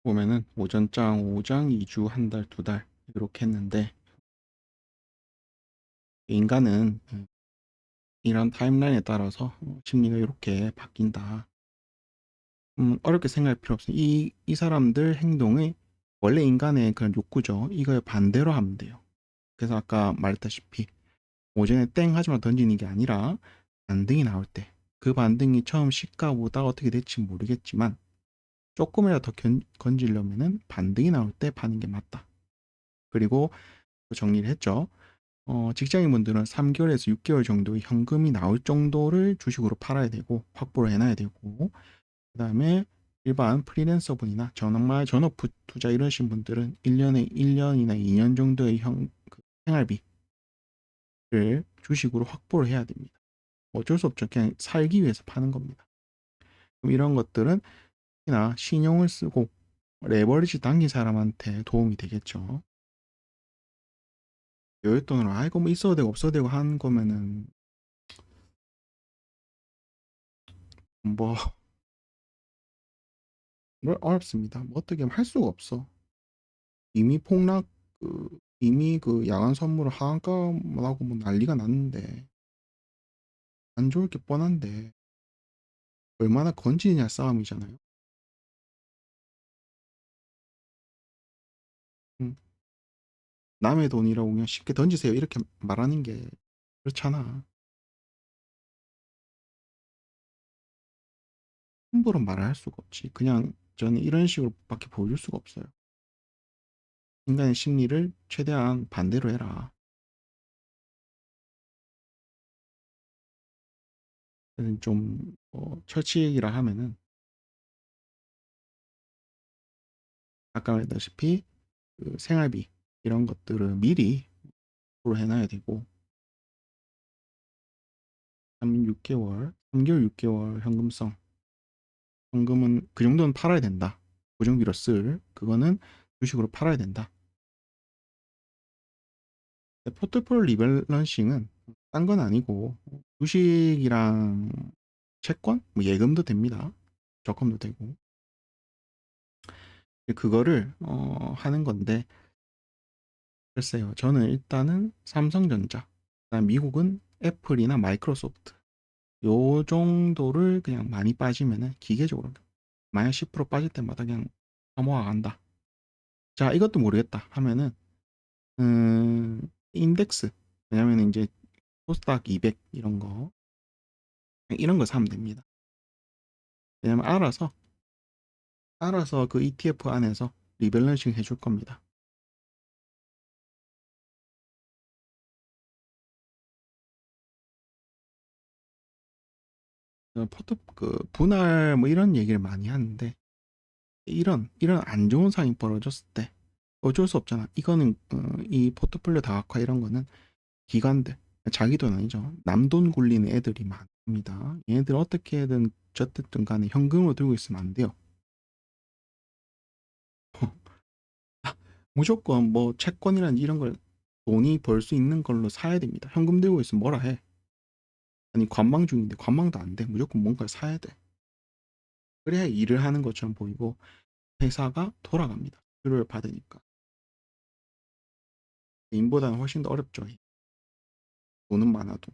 보면은 오전장, 오후장, 2주, 한 달, 두 달 이렇게 했는데, 인간은 이런 타임라인에 따라서 심리가 이렇게 바뀐다. 어렵게 생각할 필요 없어요. 이 사람들 행동의 원래 인간의 그런 욕구죠. 이걸 반대로 하면 돼요. 그래서 아까 말했다시피 오전에 땡 하지만 던지는 게 아니라 반등이 나올 때 그 반등이 처음 시가보다 어떻게 될지 모르겠지만 조금이라도 더 건지려면은 반등이 나올 때 파는 게 맞다. 그리고 또 정리를 했죠. 직장인분들은 3개월에서 6개월 정도의 현금이 나올 정도를 주식으로 팔아야 되고 확보를 해놔야 되고, 그 다음에 일반 프리랜서분이나 정말 전업 투자 이러신 분들은 1년에 1년이나 2년 정도의 생활비를 주식으로 확보를 해야 됩니다. 어쩔 수 없죠. 그냥 살기 위해서 파는 겁니다. 그럼 이런 것들은 특히나 신용을 쓰고 레버리지 당긴 사람한테 도움이 되겠죠. 여윳돈으로 이거 뭐 있어도 되고 없어도 되고 하는 거면은 뭐 어렵습니다. 뭐 어떻게 할 수가 없어. 이미 폭락 이미 그 야간 선물을 하한가라고 뭐 난리가 났는데 안 좋을 게 뻔한데 얼마나 건지느냐 싸움이잖아요. 음, 남의 돈이라고 그냥 쉽게 던지세요 이렇게 말하는 게 그렇잖아. 함부로 말을 할 수가 없지. 그냥 저는 이런 식으로밖에 보여줄 수가 없어요. 인간의 심리를 최대한 반대로 해라. 좀 철치 얘기라 하면은 아까 말했다시피 그 생활비 이런 것들은 미리 해놔야 되고 3개월 6개월 현금은 그 정도는 팔아야 된다. 고정비로 쓸 그거는 주식으로 팔아야 된다. 포트폴리오 리밸런싱은 딴 건 아니고 주식이랑 채권, 뭐 예금도 됩니다. 적금도 되고 그거를 하는 건데 글쎄요. 저는 일단은 삼성전자, 그다음 미국은 애플이나 마이크로소프트 요 정도를 그냥 많이 빠지면은 기계적으로 마이너스 10% 빠질 때마다 그냥 사모아 간다. 자, 이것도 모르겠다 하면은 인덱스 왜냐면 이제 코스닥 200 이런 거 사면 됩니다. 왜냐면 알아서 그 ETF 안에서 리밸런싱 해줄 겁니다. 그 분할 뭐 이런 얘기를 많이 하는데 이런 안 좋은 상황이 벌어졌을 때 어쩔 수 없잖아. 이거는 이 포트폴리오 다각화 이런 거는 기관들 자기 돈 아니죠. 남 돈 굴리는 애들이 많습니다. 얘네들 어떻게든 저쨌든 간에 현금으로 들고 있으면 안 돼요. 무조건 뭐 채권이란 이런 걸 돈이 벌 수 있는 걸로 사야 됩니다. 현금 들고 있으면 뭐라 해. 아니 관망 중인데 관망도 안 돼. 무조건 뭔가를 사야 돼. 그래야 일을 하는 것처럼 보이고 회사가 돌아갑니다. 수수료를 받으니까. 개인보다는 훨씬 더 어렵죠. 돈은 많아도.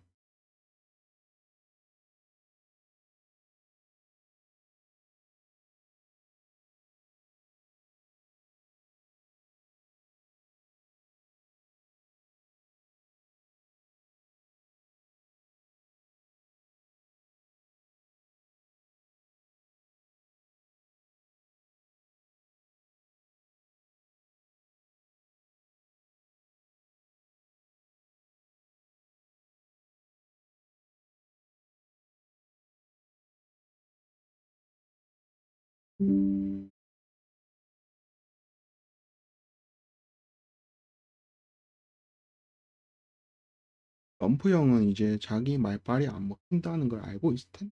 럼프 형은 이제 자기 말빨이 안 먹힌다는 걸 알고 있을 텐데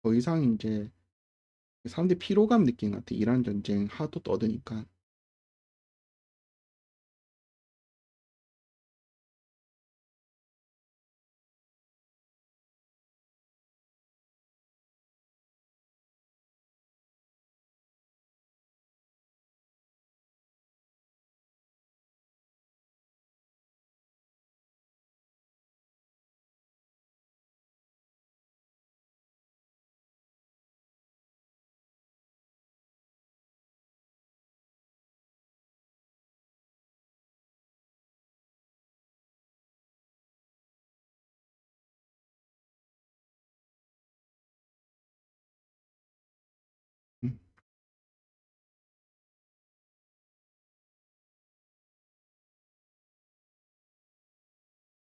더 이상 이제 사람들이 피로감 느낀 것 같아. 이란 전쟁 하도 떠드니까.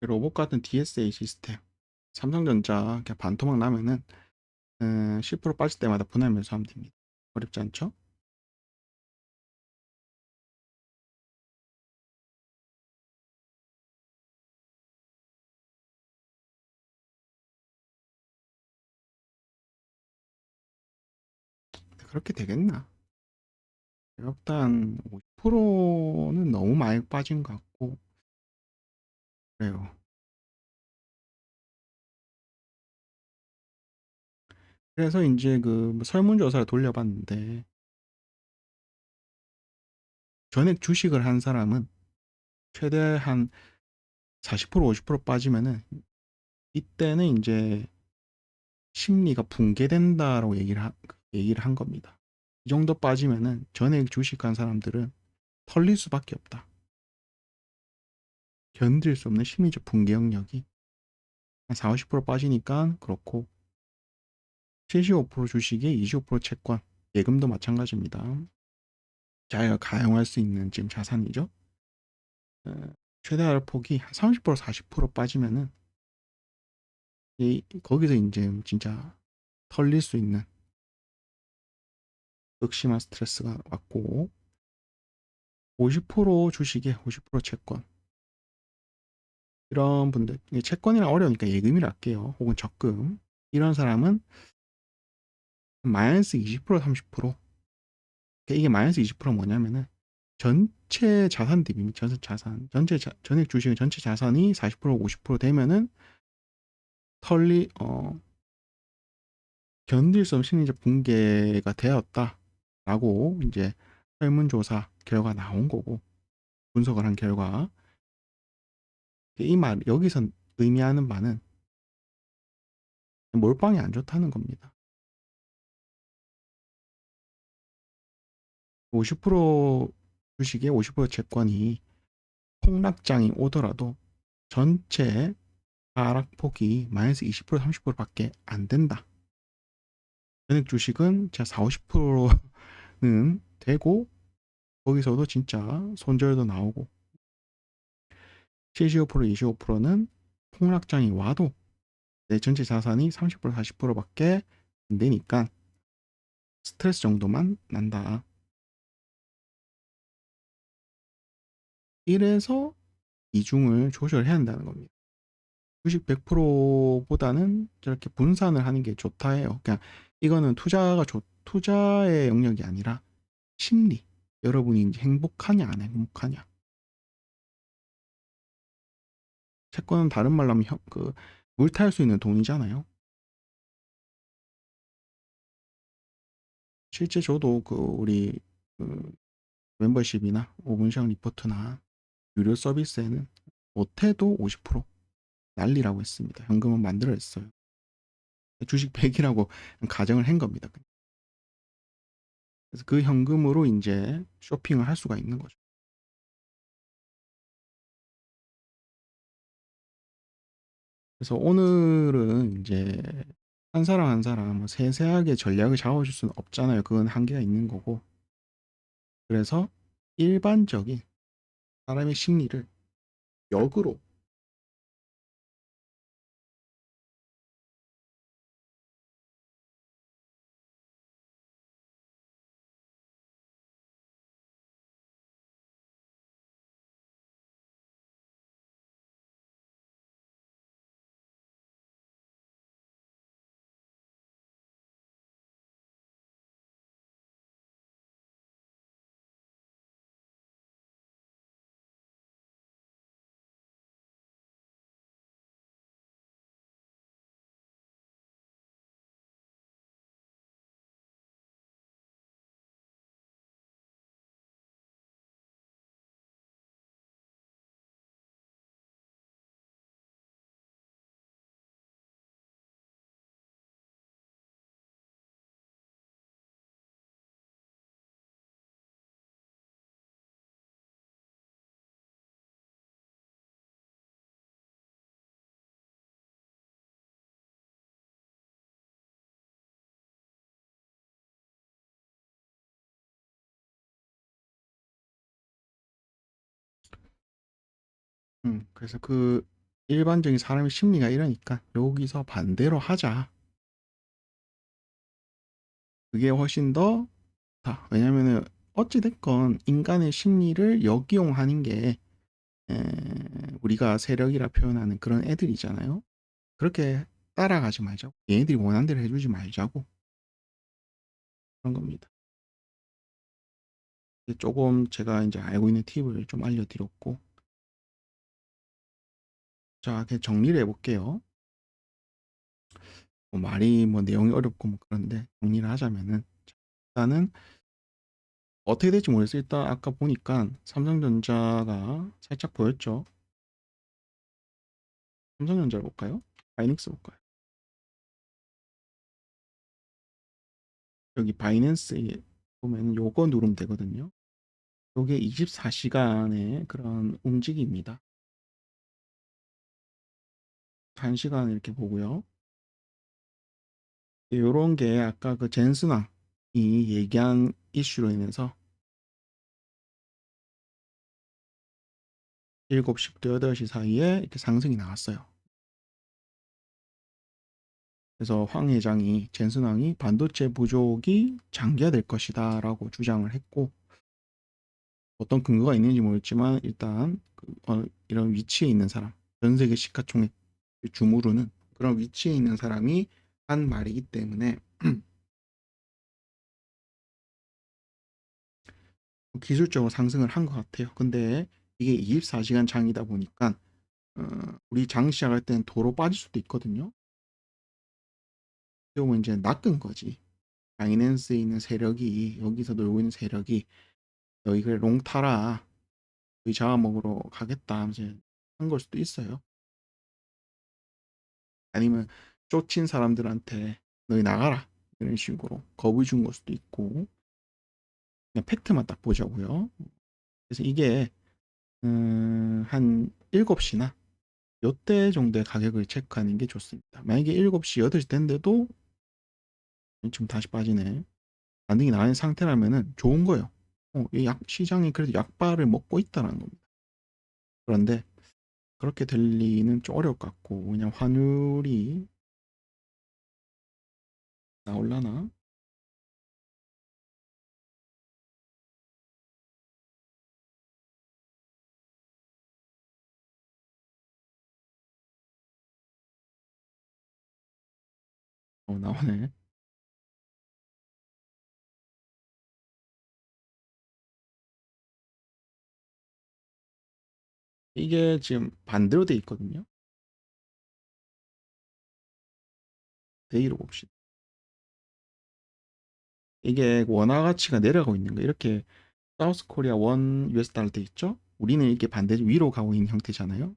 로봇 같은 DSA 시스템, 삼성전자 그냥 반토막 나면은 10% 빠질 때마다 분할 매수하면 됩니다. 어렵지 않죠? 그렇게 되겠나? 일단 50%는 너무 많이 빠진 것 같고 그래요. 그래서 이제 그뭐 설문조사를 돌려봤는데 전액 주식을 한 사람은 최대 한 40% 50% 빠지면은 이때는 이제 심리가 붕괴된다라고 얘기를 한 겁니다. 이 정도 빠지면은 전액 주식한 사람들은 털릴 수밖에 없다. 견딜 수 없는 심리적 붕괴 영역이 한 4, 50% 빠지니까 그렇고 75% 주식에 25% 채권, 예금도 마찬가지입니다. 자기가 가용할 수 있는 지금 자산이죠. 최대 하락폭이 한 30% 40% 빠지면은 거기서 이제 진짜 털릴 수 있는 극심한 스트레스가 왔고 50% 주식에 50% 채권 이런 분들 채권이랑 어려우니까 예금이라 할게요. 혹은 적금 이런 사람은 마이너스 20% 30% 이게 마이너스 20% 뭐냐면은 전체 자산 대비 전체 자산 전액 주식의 전체 자산이 40% 50% 되면은 털리 견딜 수 없는 심리적 붕괴가 되었다라고 이제 설문조사 결과 나온 거고 분석을 한 결과 이 말 여기서 의미하는 바는 몰빵이 안 좋다는 겁니다. 50% 주식에 50% 채권이 폭락장이 오더라도 전체 하락폭이 마이너스 20% 30%밖에 안 된다. 전액 주식은 진짜 4, 50%는 되고 거기서도 진짜 손절도 나오고 75% 25%는 폭락장이 와도 내 전체 자산이 30% 40%밖에 안 되니까 스트레스 정도만 난다. 이래서 이중을 조절해야 한다는 겁니다. 주식 100%보다는 저렇게 분산을 하는 게 좋다 해요. 그냥 이거는 투자의 영역이 아니라 심리. 여러분이 이제 행복하냐 안 행복하냐. 채권은 다른 말로 하면 물 탈 수 있는 돈이잖아요. 실제 저도 우리 그 멤버십이나 오븐시장 리포트나 유료 서비스에는 못해도 50% 난리라고 했습니다. 현금은 만들어 냈어요. 주식 100이라고 가정을 한 겁니다. 그래서 그 현금으로 이제 쇼핑을 할 수가 있는 거죠. 그래서 오늘은 이제 한 사람 한 사람 뭐 세세하게 전략을 잡아줄 수는 없잖아요. 그건 한계가 있는 거고. 그래서 일반적인 사람의 심리를 역으로 그래서 일반적인 사람의 심리가 이러니까 여기서 반대로 하자. 그게 훨씬 더 좋다. 왜냐면은 어찌됐건 인간의 심리를 역이용하는 게 에, 우리가 세력이라 표현하는 그런 애들이잖아요. 그렇게 따라가지 말자고. 얘네들이 원하는 대로 해주지 말자고. 그런 겁니다. 조금 제가 이제 알고 있는 팁을 좀 알려드렸고, 자, 그냥 정리를 해볼게요. 뭐 말이 뭐 내용이 어렵고 뭐 그런데 정리를 하자면은 일단은 어떻게 될지 모르겠어요. 일단 아까 보니까 삼성전자가 살짝 보였죠. 삼성전자를 볼까요? 바이닉스 볼까요? 여기 바이낸스에 보면 요거 누르면 되거든요. 요게 24시간의 그런 움직임입니다. 1시간 이렇게 보고요. 요런 게 아까 그 젠슨왕이 얘기한 이슈로 인해서 7시부터 8시 사이에 이렇게 상승이 나왔어요. 그래서 황 회장이 젠슨 왕이 반도체 부족이 장기화될 것이다라고 주장을 했고 어떤 근거가 있는지 모르겠지만 일단 이런 위치에 있는 사람, 전 세계 시가총액 주무르는 그런 위치에 있는 사람이 한 말이기 때문에 기술적으로 상승을 한 것 같아요. 근데 이게 24시간 장이다 보니까 어, 우리 장 시작할 때는 도로 빠질 수도 있거든요. 그러면 이제 낚은 거지. 바이낸스에 있는 세력이 여기서 놀고 있는 세력이 너희 그래 롱 타라 너희 잡아먹으러 가겠다 이제 한 걸 수도 있어요. 아니면 쫓친 사람들한테 너희 나가라 이런 식으로 겁을 준 걸 수도 있고 그냥 팩트만 딱 보자고요. 그래서 이게 한 7시나 요때 정도의 가격을 체크하는 게 좋습니다. 만약에 7시 8시 된데도 지금 다시 빠지네. 반등이 나는 상태라면은 좋은 거예요. 시장이 그래도 약발을 먹고 있다는 겁니다. 그런데 그렇게 될 리는 좀 어려울 것 같고 그냥 환율이 나올라나? 나오네. 이게 지금 반대로 돼 있거든요. 데이로 봅시다. 이게 원화 가치가 내려가고 있는 거 이렇게 사우스 코리아 원 US 달러 돼 있죠? 우리는 이게 반대 위로 가고 있는 형태잖아요.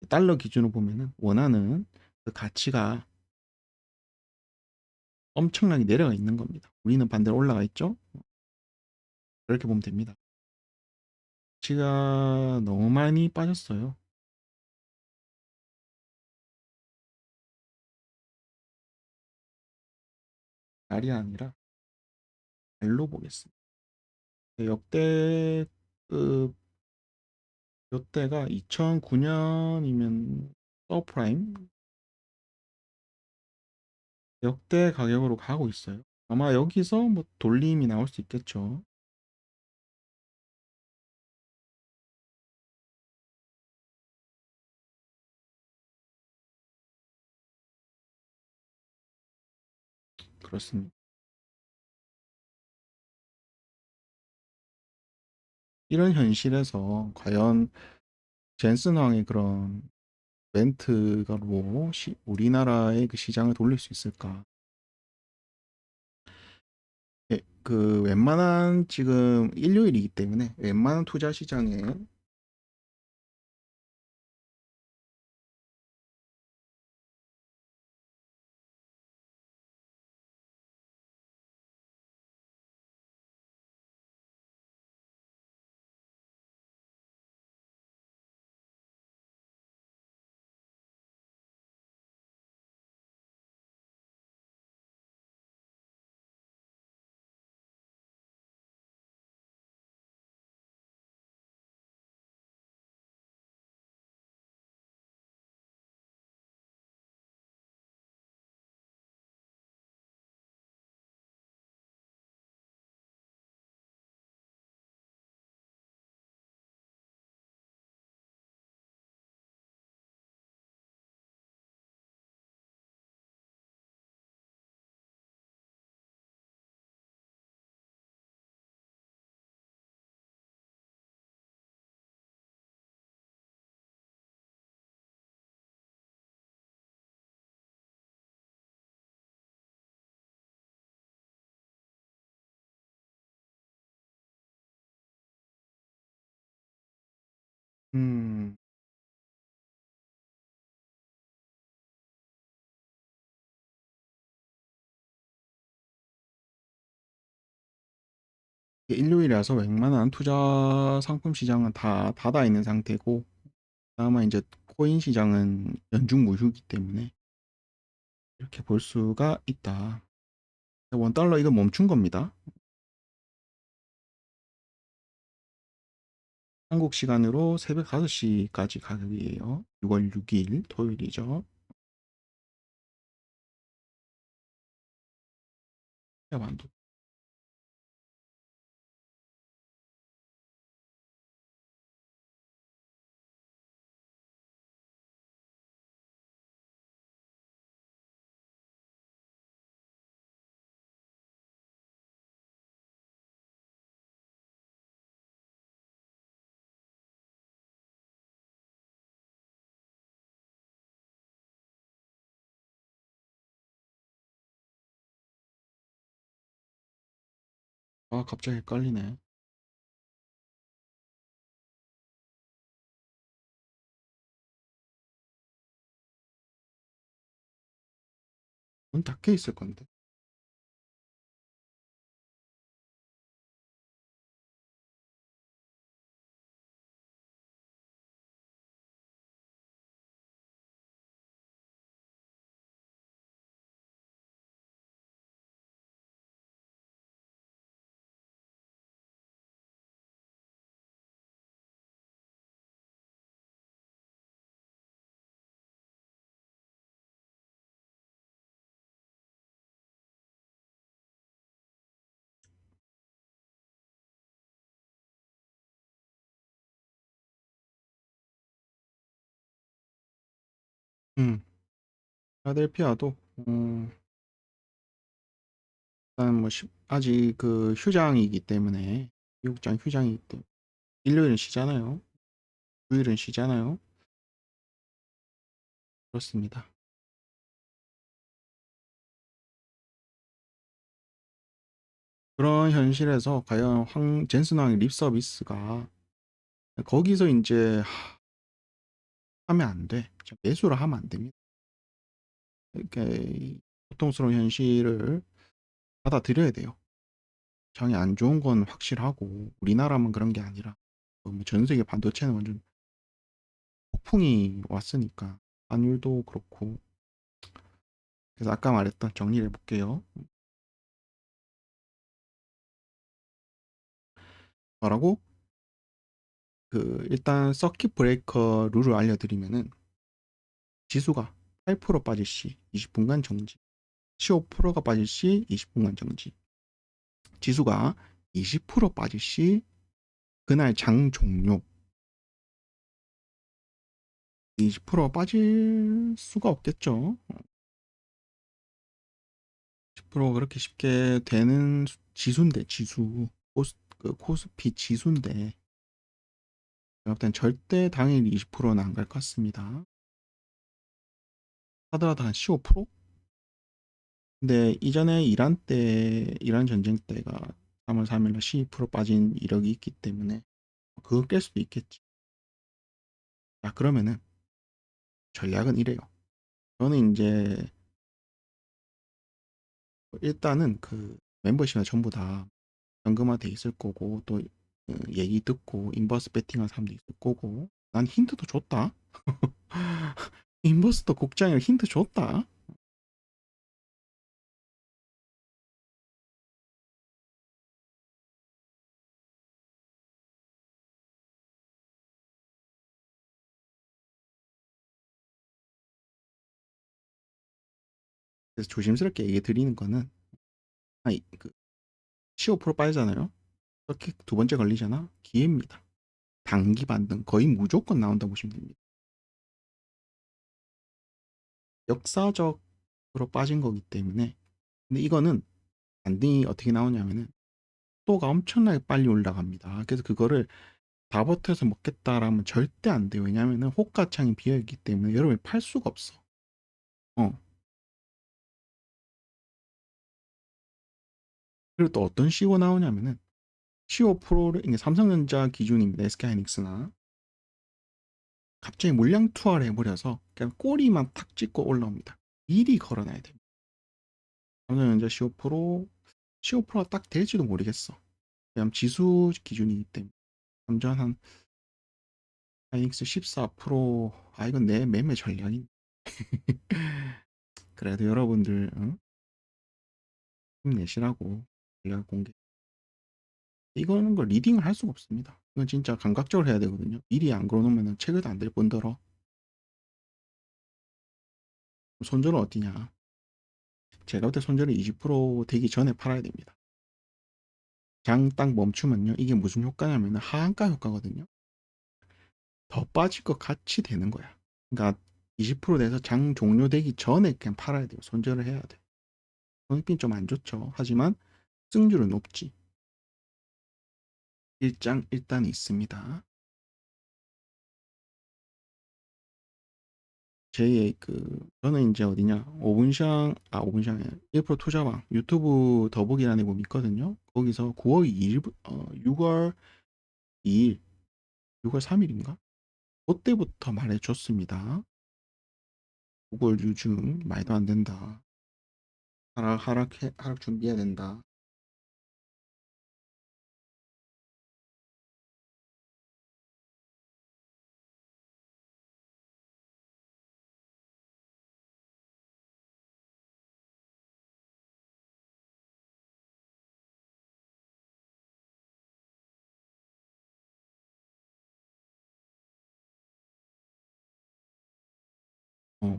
달러 기준으로 보면은 원화는 그 가치가 엄청나게 내려가 있는 겁니다. 우리는 반대로 올라가 있죠? 그렇게 보면 됩니다. 가치가 너무 많이 빠졌어요. 날이 아니라 달로 보겠습니다. 역대 요때가 2009년이면 서프라임 역대 가격으로 가고 있어요. 아마 여기서 뭐 돌림이 나올 수 있겠죠. 그렇습니다. 이런 현실에서 과연 젠슨 왕의 그런 멘트가로 우리나라의 그 시장을 돌릴 수 있을까? 예, 그 웬만한 지금 일요일이기 때문에 웬만한 투자 시장에 음. 일요일이라서 웬만한 투자 상품 시장은 다 닫아 있는 상태고, 다만 이제 코인 시장은 연중 무휴이기 때문에 이렇게 볼 수가 있다. 원 달러 이거 멈춘 겁니다. 한국 시간으로 새벽 5시까지 가격이에요. 6월 6일 토요일이죠. 태반도. 아, 갑자기 헷갈리네. 문 닫혀 있을 건데. 음, 필라델피아도 일단 뭐 아직 그 휴장이기 때문에 미국장 휴장이기 때문에 일요일은 쉬잖아요. 주일은 쉬잖아요. 그렇습니다. 그런 현실에서 과연 젠슨 황의 립 서비스가 거기서 이제 하면 안 돼. 매수를 하면 안 됩니다. 이렇게 고통스러운 현실을 받아들여야 돼요. 장이 안 좋은 건 확실하고 우리나라만 그런 게 아니라 뭐전 세계 반도체는 완전 폭풍이 왔으니까 환율도 그렇고. 그래서 아까 말했던 정리를 해볼게요. 뭐라고? 일단 서킷 브레이커 룰을 알려드리면은 지수가 8% 빠질 시 20분간 정지, 15%가 빠질 시 20분간 정지, 지수가 20% 빠질 시 그날 장 종료. 20% 빠질 수가 없겠죠. 10% 그렇게 쉽게 되는 지수인데, 지수. 코스피 지수인데, 일단 절대 당일 20%는 안 갈 것 같습니다. 하더라도 한 15%? 근데 이전에 이란 전쟁 때가 3월 3일날 12% 빠진 이력이 있기 때문에 그거 깰 수도 있겠지. 자, 그러면은 전략은 이래요. 저는 이제 일단은 멤버십에 전부 다 현금화돼 있을 거고, 또 얘기 듣고 인버스 베팅한 사람도 있을 거고, 난 힌트도 줬다. 인버스도 국장에 힌트 줬다. 그래서 조심스럽게 얘기 드리는 거는, 아니, 15% 빠지잖아요. 그렇게 두 번째 걸리잖아. 기회입니다. 단기 반등 거의 무조건 나온다 보시면 됩니다. 역사적으로 빠진 거기 때문에. 근데 이거는 반등이 어떻게 나오냐면은 또가 엄청나게 빨리 올라갑니다. 그래서 그거를 다 버텨서 먹겠다라면 절대 안 돼요. 왜냐면은 호가창이 비어있기 때문에 여러분이 팔 수가 없어. 어. 그리고 또 어떤 시고 나오냐면은 15%를 이게 삼성전자 기준입니다. SK하이닉스나 갑자기 물량 투하를 해버려서 그냥 꼬리만 탁 찍고 올라옵니다. 미리 걸어놔야 됩니다. 삼성전자 15%, 15%가 딱 될지도 모르겠어. 그냥 지수 기준이기 때문에. 삼전 한 하이닉스 14%. 아, 이건 내 매매 전략인. 그래도 여러분들 응? 힘내시라고 전략 공개. 이거는 거 리딩을 할 수가 없습니다. 이건 진짜 감각적으로 해야 되거든요. 미리 안 걸어놓으면 체크도 안 될 뿐더러. 손절은 어디냐? 제가 볼 때 손절은 20% 되기 전에 팔아야 됩니다. 장 딱 멈추면요. 이게 무슨 효과냐면 하한가 효과거든요. 더 빠질 것 같이 되는 거야. 그러니까 20% 돼서 장 종료되기 전에 그냥 팔아야 돼요. 손절을 해야 돼. 손익빈 좀 안 좋죠. 하지만 승률은 높지. 일장 일단 있습니다. 제 저는 이제 어디냐, 오분샹, 아, 오분샹에 1% 투자방 유튜브 더보기란에 보면 있거든요. 거기서 9월 2일, 6월 2일, 6월 3일인가? 그때부터 말해줬습니다. 6월 유중 말도 안 된다. 하락 준비해야 된다.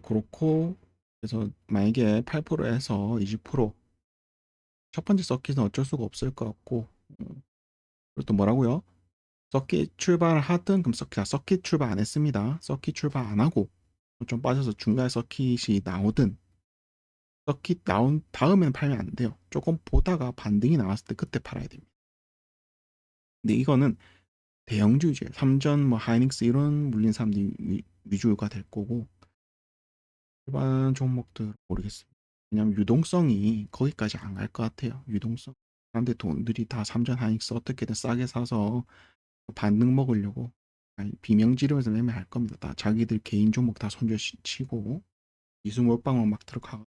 그렇고, 그래서 만약에 8%에서 20%첫 번째 서킷은 어쩔 수가 없을 것 같고, 그리고 또 뭐라고요? 서킷 출발을 하든, 그럼 서킷 출발 안 했습니다. 서킷 출발 안 하고 좀 빠져서 중간에 서킷이 나오든, 서킷 나온 다음에는 팔면 안 돼요. 조금 보다가 반등이 나왔을 때 그때 팔아야 됩니다. 근데 이거는 대형주죠. 삼전, 뭐 하이닉스 이런 물린 사람들이 위주가 될 거고, 일반 종목들 모르겠습니다. 왜냐면 유동성이 거기까지 안 갈 것 같아요. 유동성. 사람들 돈들이 다 삼전 하이닉스 어떻게든 싸게 사서 반등 먹으려고 비명 지르면서 매매할 겁니다. 다 자기들 개인 종목 다 손절치고 이수 몰빵만 막 들어가고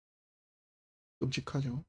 끔찍하죠.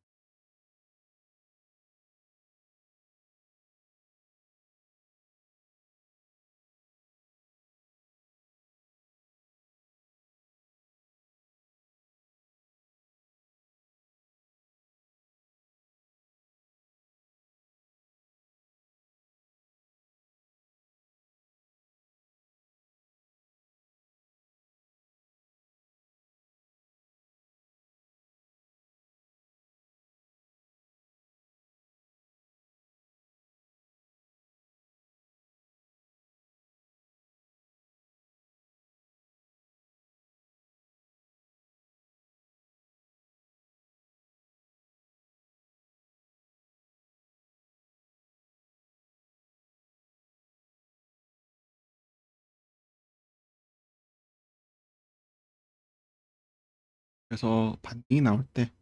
그래서 반등이 나올 때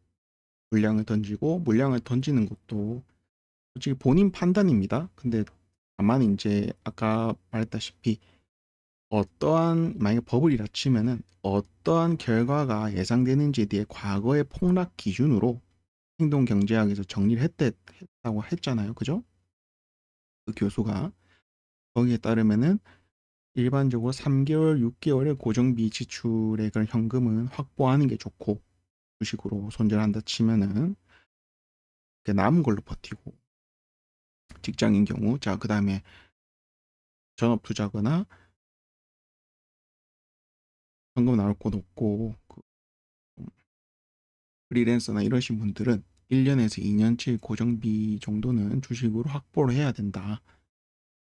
물량을 던지고, 물량을 던지는 것도 솔직히 본인 판단입니다. 근데 다만 이제 아까 말했다시피 어떠한, 만약에 버블이라 치면은 어떠한 결과가 예상되는지에 대해 과거의 폭락 기준으로 행동경제학에서 정리를 했다고 했잖아요. 그죠? 그 교수가. 거기에 따르면은 일반적으로 3개월, 6개월의 고정비 지출의 그런 현금은 확보하는 게 좋고, 주식으로 손절한다 치면은 그 남은 걸로 버티고, 직장인 경우, 자, 그 다음에 전업 투자거나 현금 나올 곳 없고, 프리랜서나 이러신 분들은 1년에서 2년치 고정비 정도는 주식으로 확보를 해야 된다.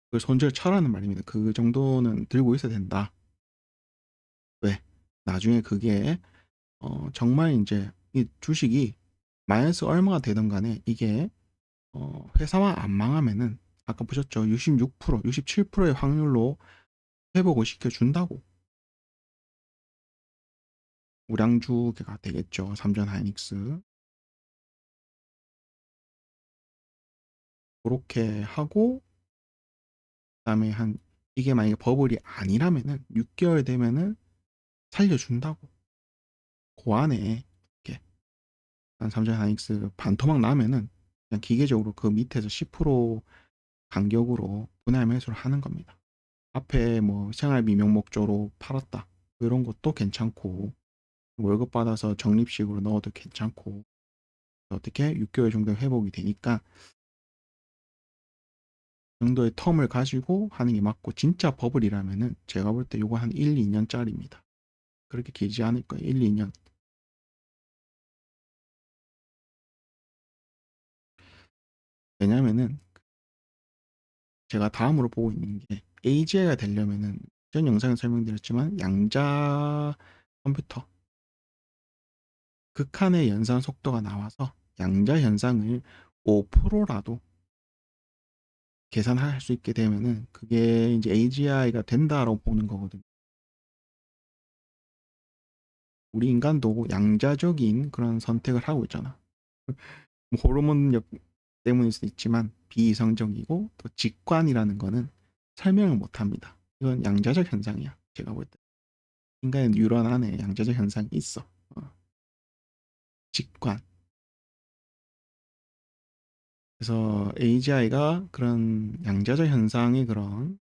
그걸 손절 쳐라는 말입니다. 그 정도는 들고 있어야 된다. 왜? 나중에 그게 정말 이제 이 주식이 마이너스 얼마가 되든 간에 이게 회사만 안 망하면은 아까 보셨죠? 66%, 67%의 확률로 회복을 시켜준다고. 우량주가 되겠죠. 삼전 하이닉스. 그렇게 하고 그다음에 한 이게 만약에 버블이 아니라면은 6개월 되면은 살려준다고. 그 안에 이렇게 한 삼성 하이닉스 반토막 나면은 그냥 기계적으로 그 밑에서 10% 간격으로 분할 매수를 하는 겁니다. 앞에 뭐 생활비 명목적으로 팔았다. 이런 것도 괜찮고 월급 받아서 적립식으로 넣어도 괜찮고 어떻게 6개월 정도 회복이 되니까 그 정도의 텀을 가지고 하는 게 맞고 진짜 버블이라면은 제가 볼 때 요거 한 1, 2년짜리입니다. 그렇게 길지 않을 거예요. 1, 2년. 왜냐면은 제가 다음으로 보고 있는 게 AGI가 되려면은 전 영상에 설명드렸지만 양자 컴퓨터 극한의 연산 속도가 나와서 양자 현상을 5%라도 계산할 수 있게 되면은 그게 이제 AGI가 된다라고 보는 거거든요. 우리 인간도 양자적인 그런 선택을 하고 있잖아. 뭐 호르몬력 때문일 수도 있지만 비이성적이고 또 직관이라는 거는 설명을 못 합니다. 이건 양자적 현상이야. 제가 볼 때. 인간의 뉴런 안에 양자적 현상이 있어. 직관. 그래서 AGI가 그런 양자적 현상의 그런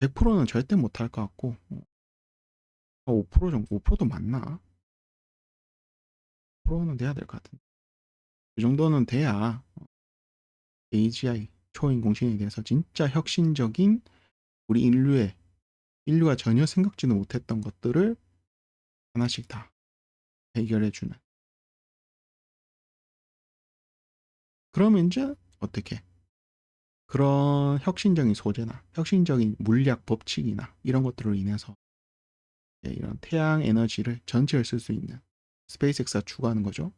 100%는 절대 못할 것 같고 5% 정도, 5%도 맞나? 5%는 돼야 될 것 같은데. 이 정도는 돼야 AGI, 초인공신에 대해서 진짜 혁신적인 우리 인류가 전혀 생각지도 못했던 것들을 하나씩 다 해결해주는. 그러면 이제 어떻게? 그런 혁신적인 소재나 혁신적인 물리학 법칙이나 이런 것들로 인해서 이런 태양 에너지를 전체를 쓸 수 있는 스페이스X가 추구하는 거죠.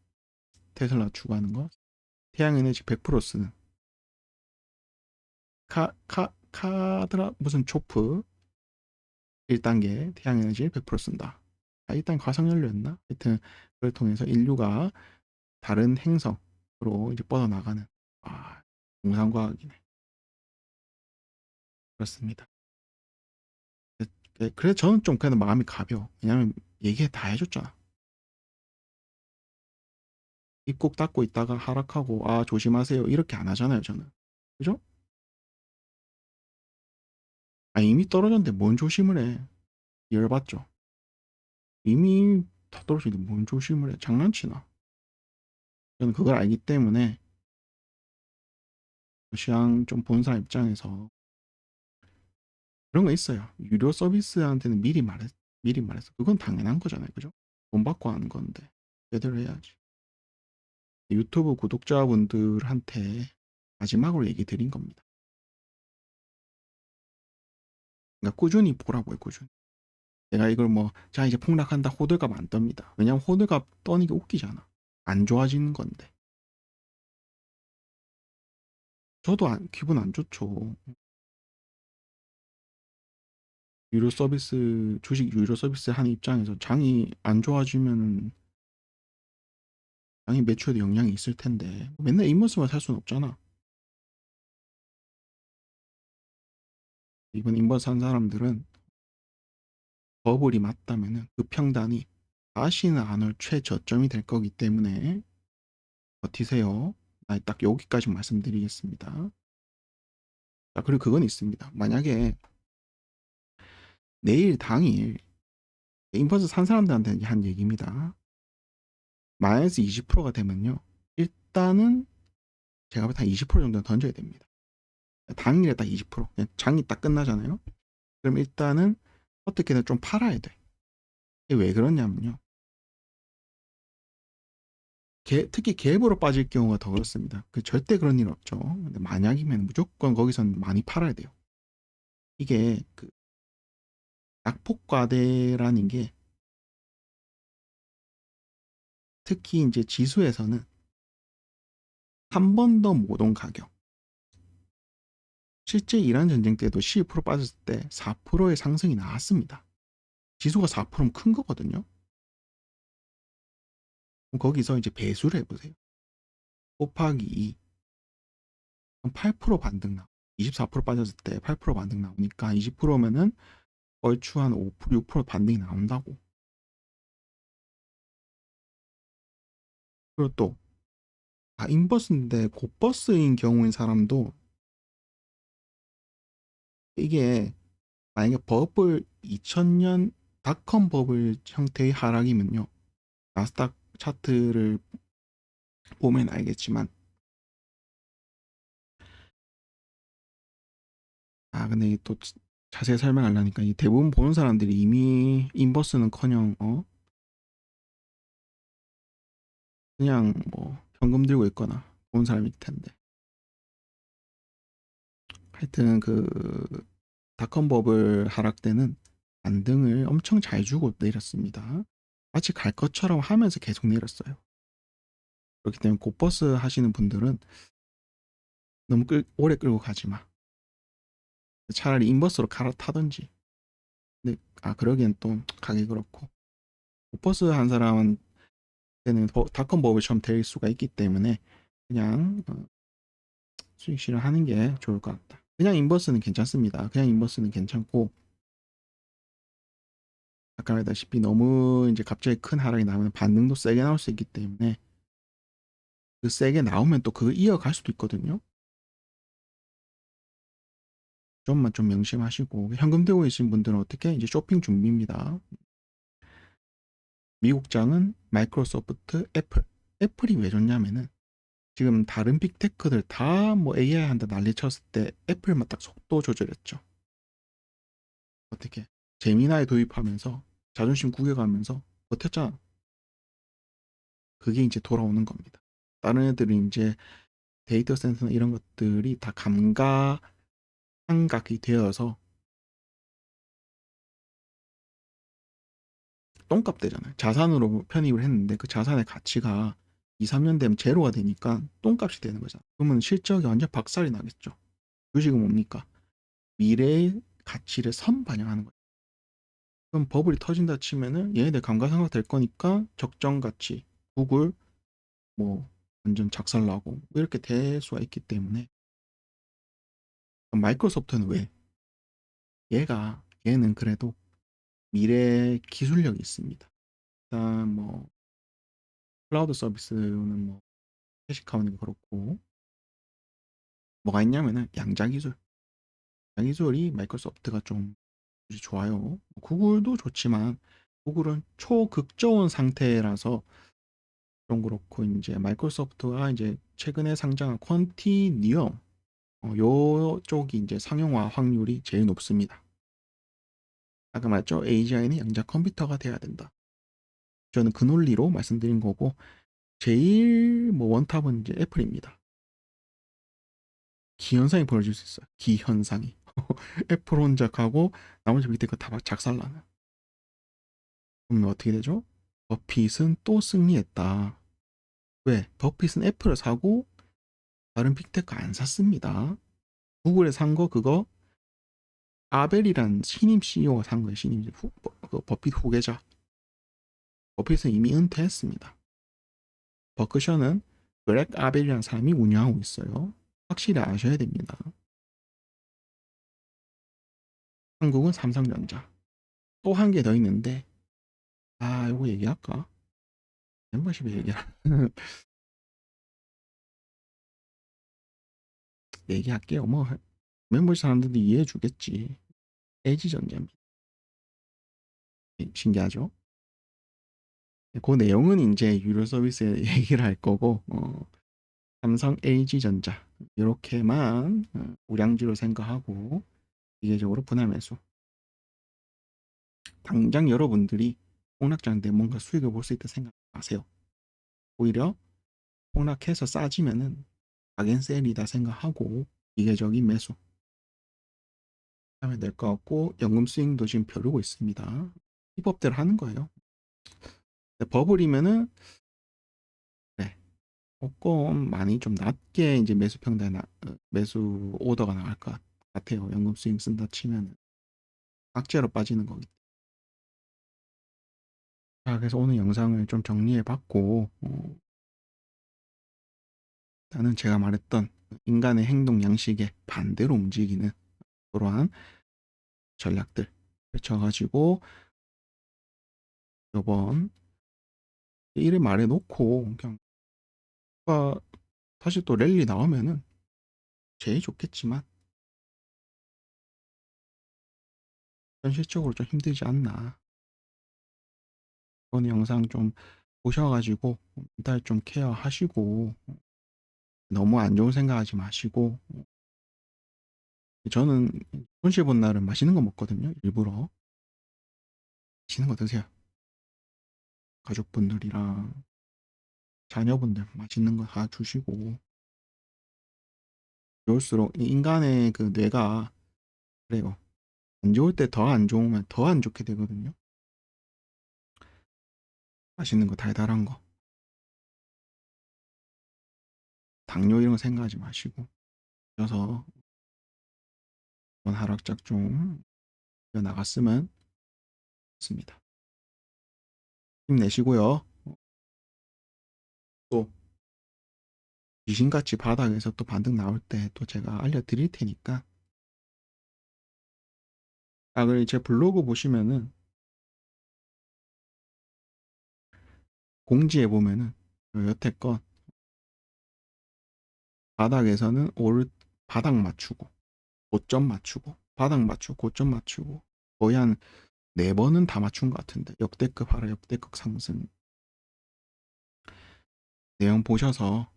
테슬라 추구하는 거. 태양 에너지 100% 쓰는 카드라 무슨 초프 1단계 태양 에너지 100% 쓴다. 일단 가상연료였나? 하여튼 그걸 통해서 인류가 다른 행성으로 이제 뻗어나가는 공상과학이네. 그렇습니다. 그래서 저는 좀 그래도 마음이 가벼워. 왜냐면 얘기 다 해줬잖아. 입 꼭 닫고 있다가 하락하고 조심하세요 이렇게 안 하잖아요 저는. 그죠? 이미 떨어졌는데 뭔 조심을 해. 열받죠. 이미 다 떨어지는데 뭔 조심을 해. 장난치나. 저는 그걸 알기 때문에 시장 좀 본 사람 입장에서 그런 거 있어요. 유료 서비스한테는 미리 말해서 그건 당연한 거잖아요. 그죠? 돈 받고 하는 건데 제대로 해야지. 유튜브 구독자분들한테 마지막으로 얘기 드린 겁니다. 그러니까 꾸준히 보라고요. 꾸준히. 내가 이걸 자 이제 폭락한다 호들갑 안 떱니다. 왜냐면 호들갑 떠는 게 웃기잖아. 안 좋아지는 건데. 저도 기분 안 좋죠. 유료 서비스 주식 유료 서비스 하는 입장에서 장이 안 좋아지면 장이 매출에도 영향이 있을 텐데 맨날 입맛만 살 수는 없잖아. 이번 인버스 산 사람들은 버블이 맞다면은 그 평단이 다시는 안 올 최저점이 될 거기 때문에 버티세요. 딱 여기까지 말씀드리겠습니다. 자, 그리고 그건 있습니다. 만약에 내일 당일 인버스 산 사람들한테 한 얘기입니다. 마이너스 20%가 되면요. 일단은 제가 볼때 한 20% 정도는 던져야 됩니다. 당일에 딱 20%. 그냥 장이 딱 끝나잖아요. 그럼 일단은 어떻게든 좀 팔아야 돼. 이게 왜 그러냐면요. 특히 갭으로 빠질 경우가 더 그렇습니다. 절대 그런 일 없죠. 근데 만약이면 무조건 거기선 많이 팔아야 돼요. 이게 낙폭과대라는 게 특히 이제 지수에서는 한 번 더 못 온 가격. 실제 이란 전쟁 때도 12% 빠졌을 때 4%의 상승이 나왔습니다. 지수가 4%면 큰 거거든요. 그럼 거기서 이제 배수를 해보세요. 곱하기 2. 그럼 8% 반등 나. 24% 빠졌을 때 8% 반등 나오니까 20%면은 얼추 한 5%, 6% 반등이 나온다고. 그리고 또 인버스인데 곧버스인 경우인 사람도 이게 만약에 버블 2000년 닷컴 버블 형태의 하락이면요. 나스닥 차트를 보면 알겠지만 근데 이게 또 자세히 설명하려니까 이 대부분 보는 사람들이 이미 인버스는커녕 그냥 뭐 현금 들고 있거나 보는 사람일 텐데 하여튼 그 닷컴 버블 하락 때는 반등을 엄청 잘 주고 내렸습니다. 마치 갈 것처럼 하면서 계속 내렸어요. 그렇기 때문에 곧버스 하시는 분들은 너무 오래 끌고 가지 마. 차라리 인버스로 갈아타든지. 근데 그러기엔 또 가기 그렇고 곧버스 한 사람은 때는 닷컴 버블처럼 될 수가 있기 때문에 그냥 수익 실현하는 게 좋을 것 같다. 그냥 인버스는 괜찮습니다. 그냥 인버스는 괜찮고 아까 말했다시피 너무 이제 갑자기 큰 하락이 나면 반등도 세게 나올 수 있기 때문에 그 세게 나오면 또 그거 이어갈 수도 있거든요. 좀만 좀 명심하시고 현금 들고 계신 분들은 어떻게 이제 쇼핑 준비입니다. 미국장은 마이크로소프트, 애플이 왜 좋냐면은 지금 다른 빅테크들 다 뭐 AI 한다 난리 쳤을 때 애플만 딱 속도 조절했죠. 어떻게 제미나이 도입하면서 자존심 구겨가면서 버텼잖아. 그게 이제 돌아오는 겁니다. 다른 애들은 이제 데이터 센터나 이런 것들이 다 감각이 되어서 똥값 되잖아요. 자산으로 편입을 했는데 그 자산의 가치가 2, 3년 되면 제로가 되니까 똥값이 되는 거잖아. 그러면 실적이 완전 박살이 나겠죠. 주식은 뭡니까? 미래의 가치를 선반영하는 거예요. 그럼 버블이 터진다 치면은 얘네들 감가상각 될 거니까 적정 가치, 구글 뭐 완전 작살나고 뭐 이렇게 될 수가 있기 때문에 마이크로소프트는 왜? 얘는 그래도 미래 기술력이 있습니다. 일단 뭐 클라우드 서비스는 뭐 캐시카우는 그렇고 뭐가 있냐면은 양자 기술. 양자 기술이 마이크로소프트가 좀 좋아요. 구글도 좋지만 구글은 초극저온 상태라서 좀 그렇고 이제 마이크로소프트가 이제 최근에 상장한 퀀티니엄 요 쪽이 이제 상용화 확률이 제일 높습니다. 아까 말했죠? AGI는 양자 컴퓨터가 돼야 된다. 저는 그 논리로 말씀드린 거고 제일 뭐 원탑은 이제 애플입니다. 기현상이 벌어질 수 있어요. 기현상이. 애플 혼자 가고 나머지 밑에 거 다 작살나는. 그러면 어떻게 되죠? 버핏은 또 승리했다. 왜? 버핏은 애플을 사고 다른 빅테크 안 샀습니다. 구글에 산 거 그거 아벨이란 신임 CEO가 산 거예요. 신임 그 버핏 후계자. 버핏은 이미 은퇴했습니다. 버크셔는 그렉 아벨이라는 사람이 운영하고 있어요. 확실히 아셔야 됩니다. 한국은 삼성전자. 또 한 개 더 있는데 이거 얘기할까? 멤버십 얘기할 얘기할게요. 뭐 멤버십 사람들도 이해해 주겠지. LG전자입니다. 신기하죠? 그 내용은 이제 유료 서비스에 얘기를 할 거고 삼성, LG전자 이렇게만 우량주로 생각하고 기계적으로 분할 매수. 당장 여러분들이 폭락장인데 뭔가 수익을 볼 수 있다 생각하세요. 오히려 폭락해서 싸지면은 박앤셀이다 생각하고 기계적인 매수 하면 될 것 같고 연금 스윙도 지금 벼르고 있습니다. 이 법대로 하는 거예요. 버블이면은 네, 조금 많이 좀 낮게 이제 매수 평단 매수 오더가 나갈 것 같아요. 연금 스윙 쓴다 치면은 악재로 빠지는 거기. 자, 그래서 오늘 영상을 좀 정리해 봤고 나는 제가 말했던 인간의 행동 양식에 반대로 움직이는 그러한 전략들 펼쳐가지고 요번 이래 말해놓고 그냥 아, 다시 또 랠리 나오면은 제일 좋겠지만 현실적으로 좀 힘들지 않나. 이번 영상 좀 보셔가지고 멘탈 좀 케어하시고 너무 안 좋은 생각하지 마시고 저는 손실 본 날은 맛있는 거 먹거든요. 일부러 맛있는 거 드세요. 가족분들이랑 자녀분들 맛있는 거 다 주시고 좋을수록 이 인간의 그 뇌가 그래요. 안 좋을 때 더 안 좋으면 더 안 좋게 되거든요. 맛있는 거 달달한 거 당뇨 이런 거 생각하지 마시고 그래서 이번 하락작 좀 나갔으면 좋습니다. 힘내시고요. 또 귀신같이 바닥에서 또 반등 나올 때 또 제가 알려드릴 테니까 그리고 제 블로그 보시면은 공지에 보면은 여태껏 바닥에서는 바닥 맞추고 고점 맞추고 바닥 맞추고 고점 맞추고 거의 한 4번은 다 맞춘 것 같은데 역대급 하락 역대급 상승 내용 보셔서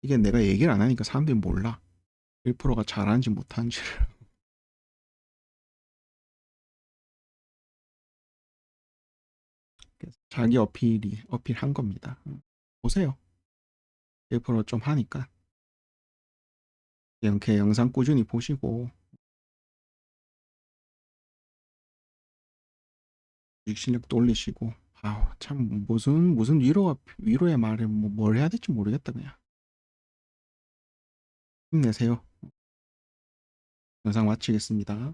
이게 내가 얘기를 안 하니까 사람들이 몰라 1%가 잘하는지 못하는지를 자기 어필한 겁니다. 보세요. 1%좀 하니까 이렇게 영상 꾸준히 보시고 주식 실력도 올리시고 아우 참 무슨 위로의 말을 뭘 해야 될지 모르겠다 그냥 힘내세요. 영상 마치겠습니다.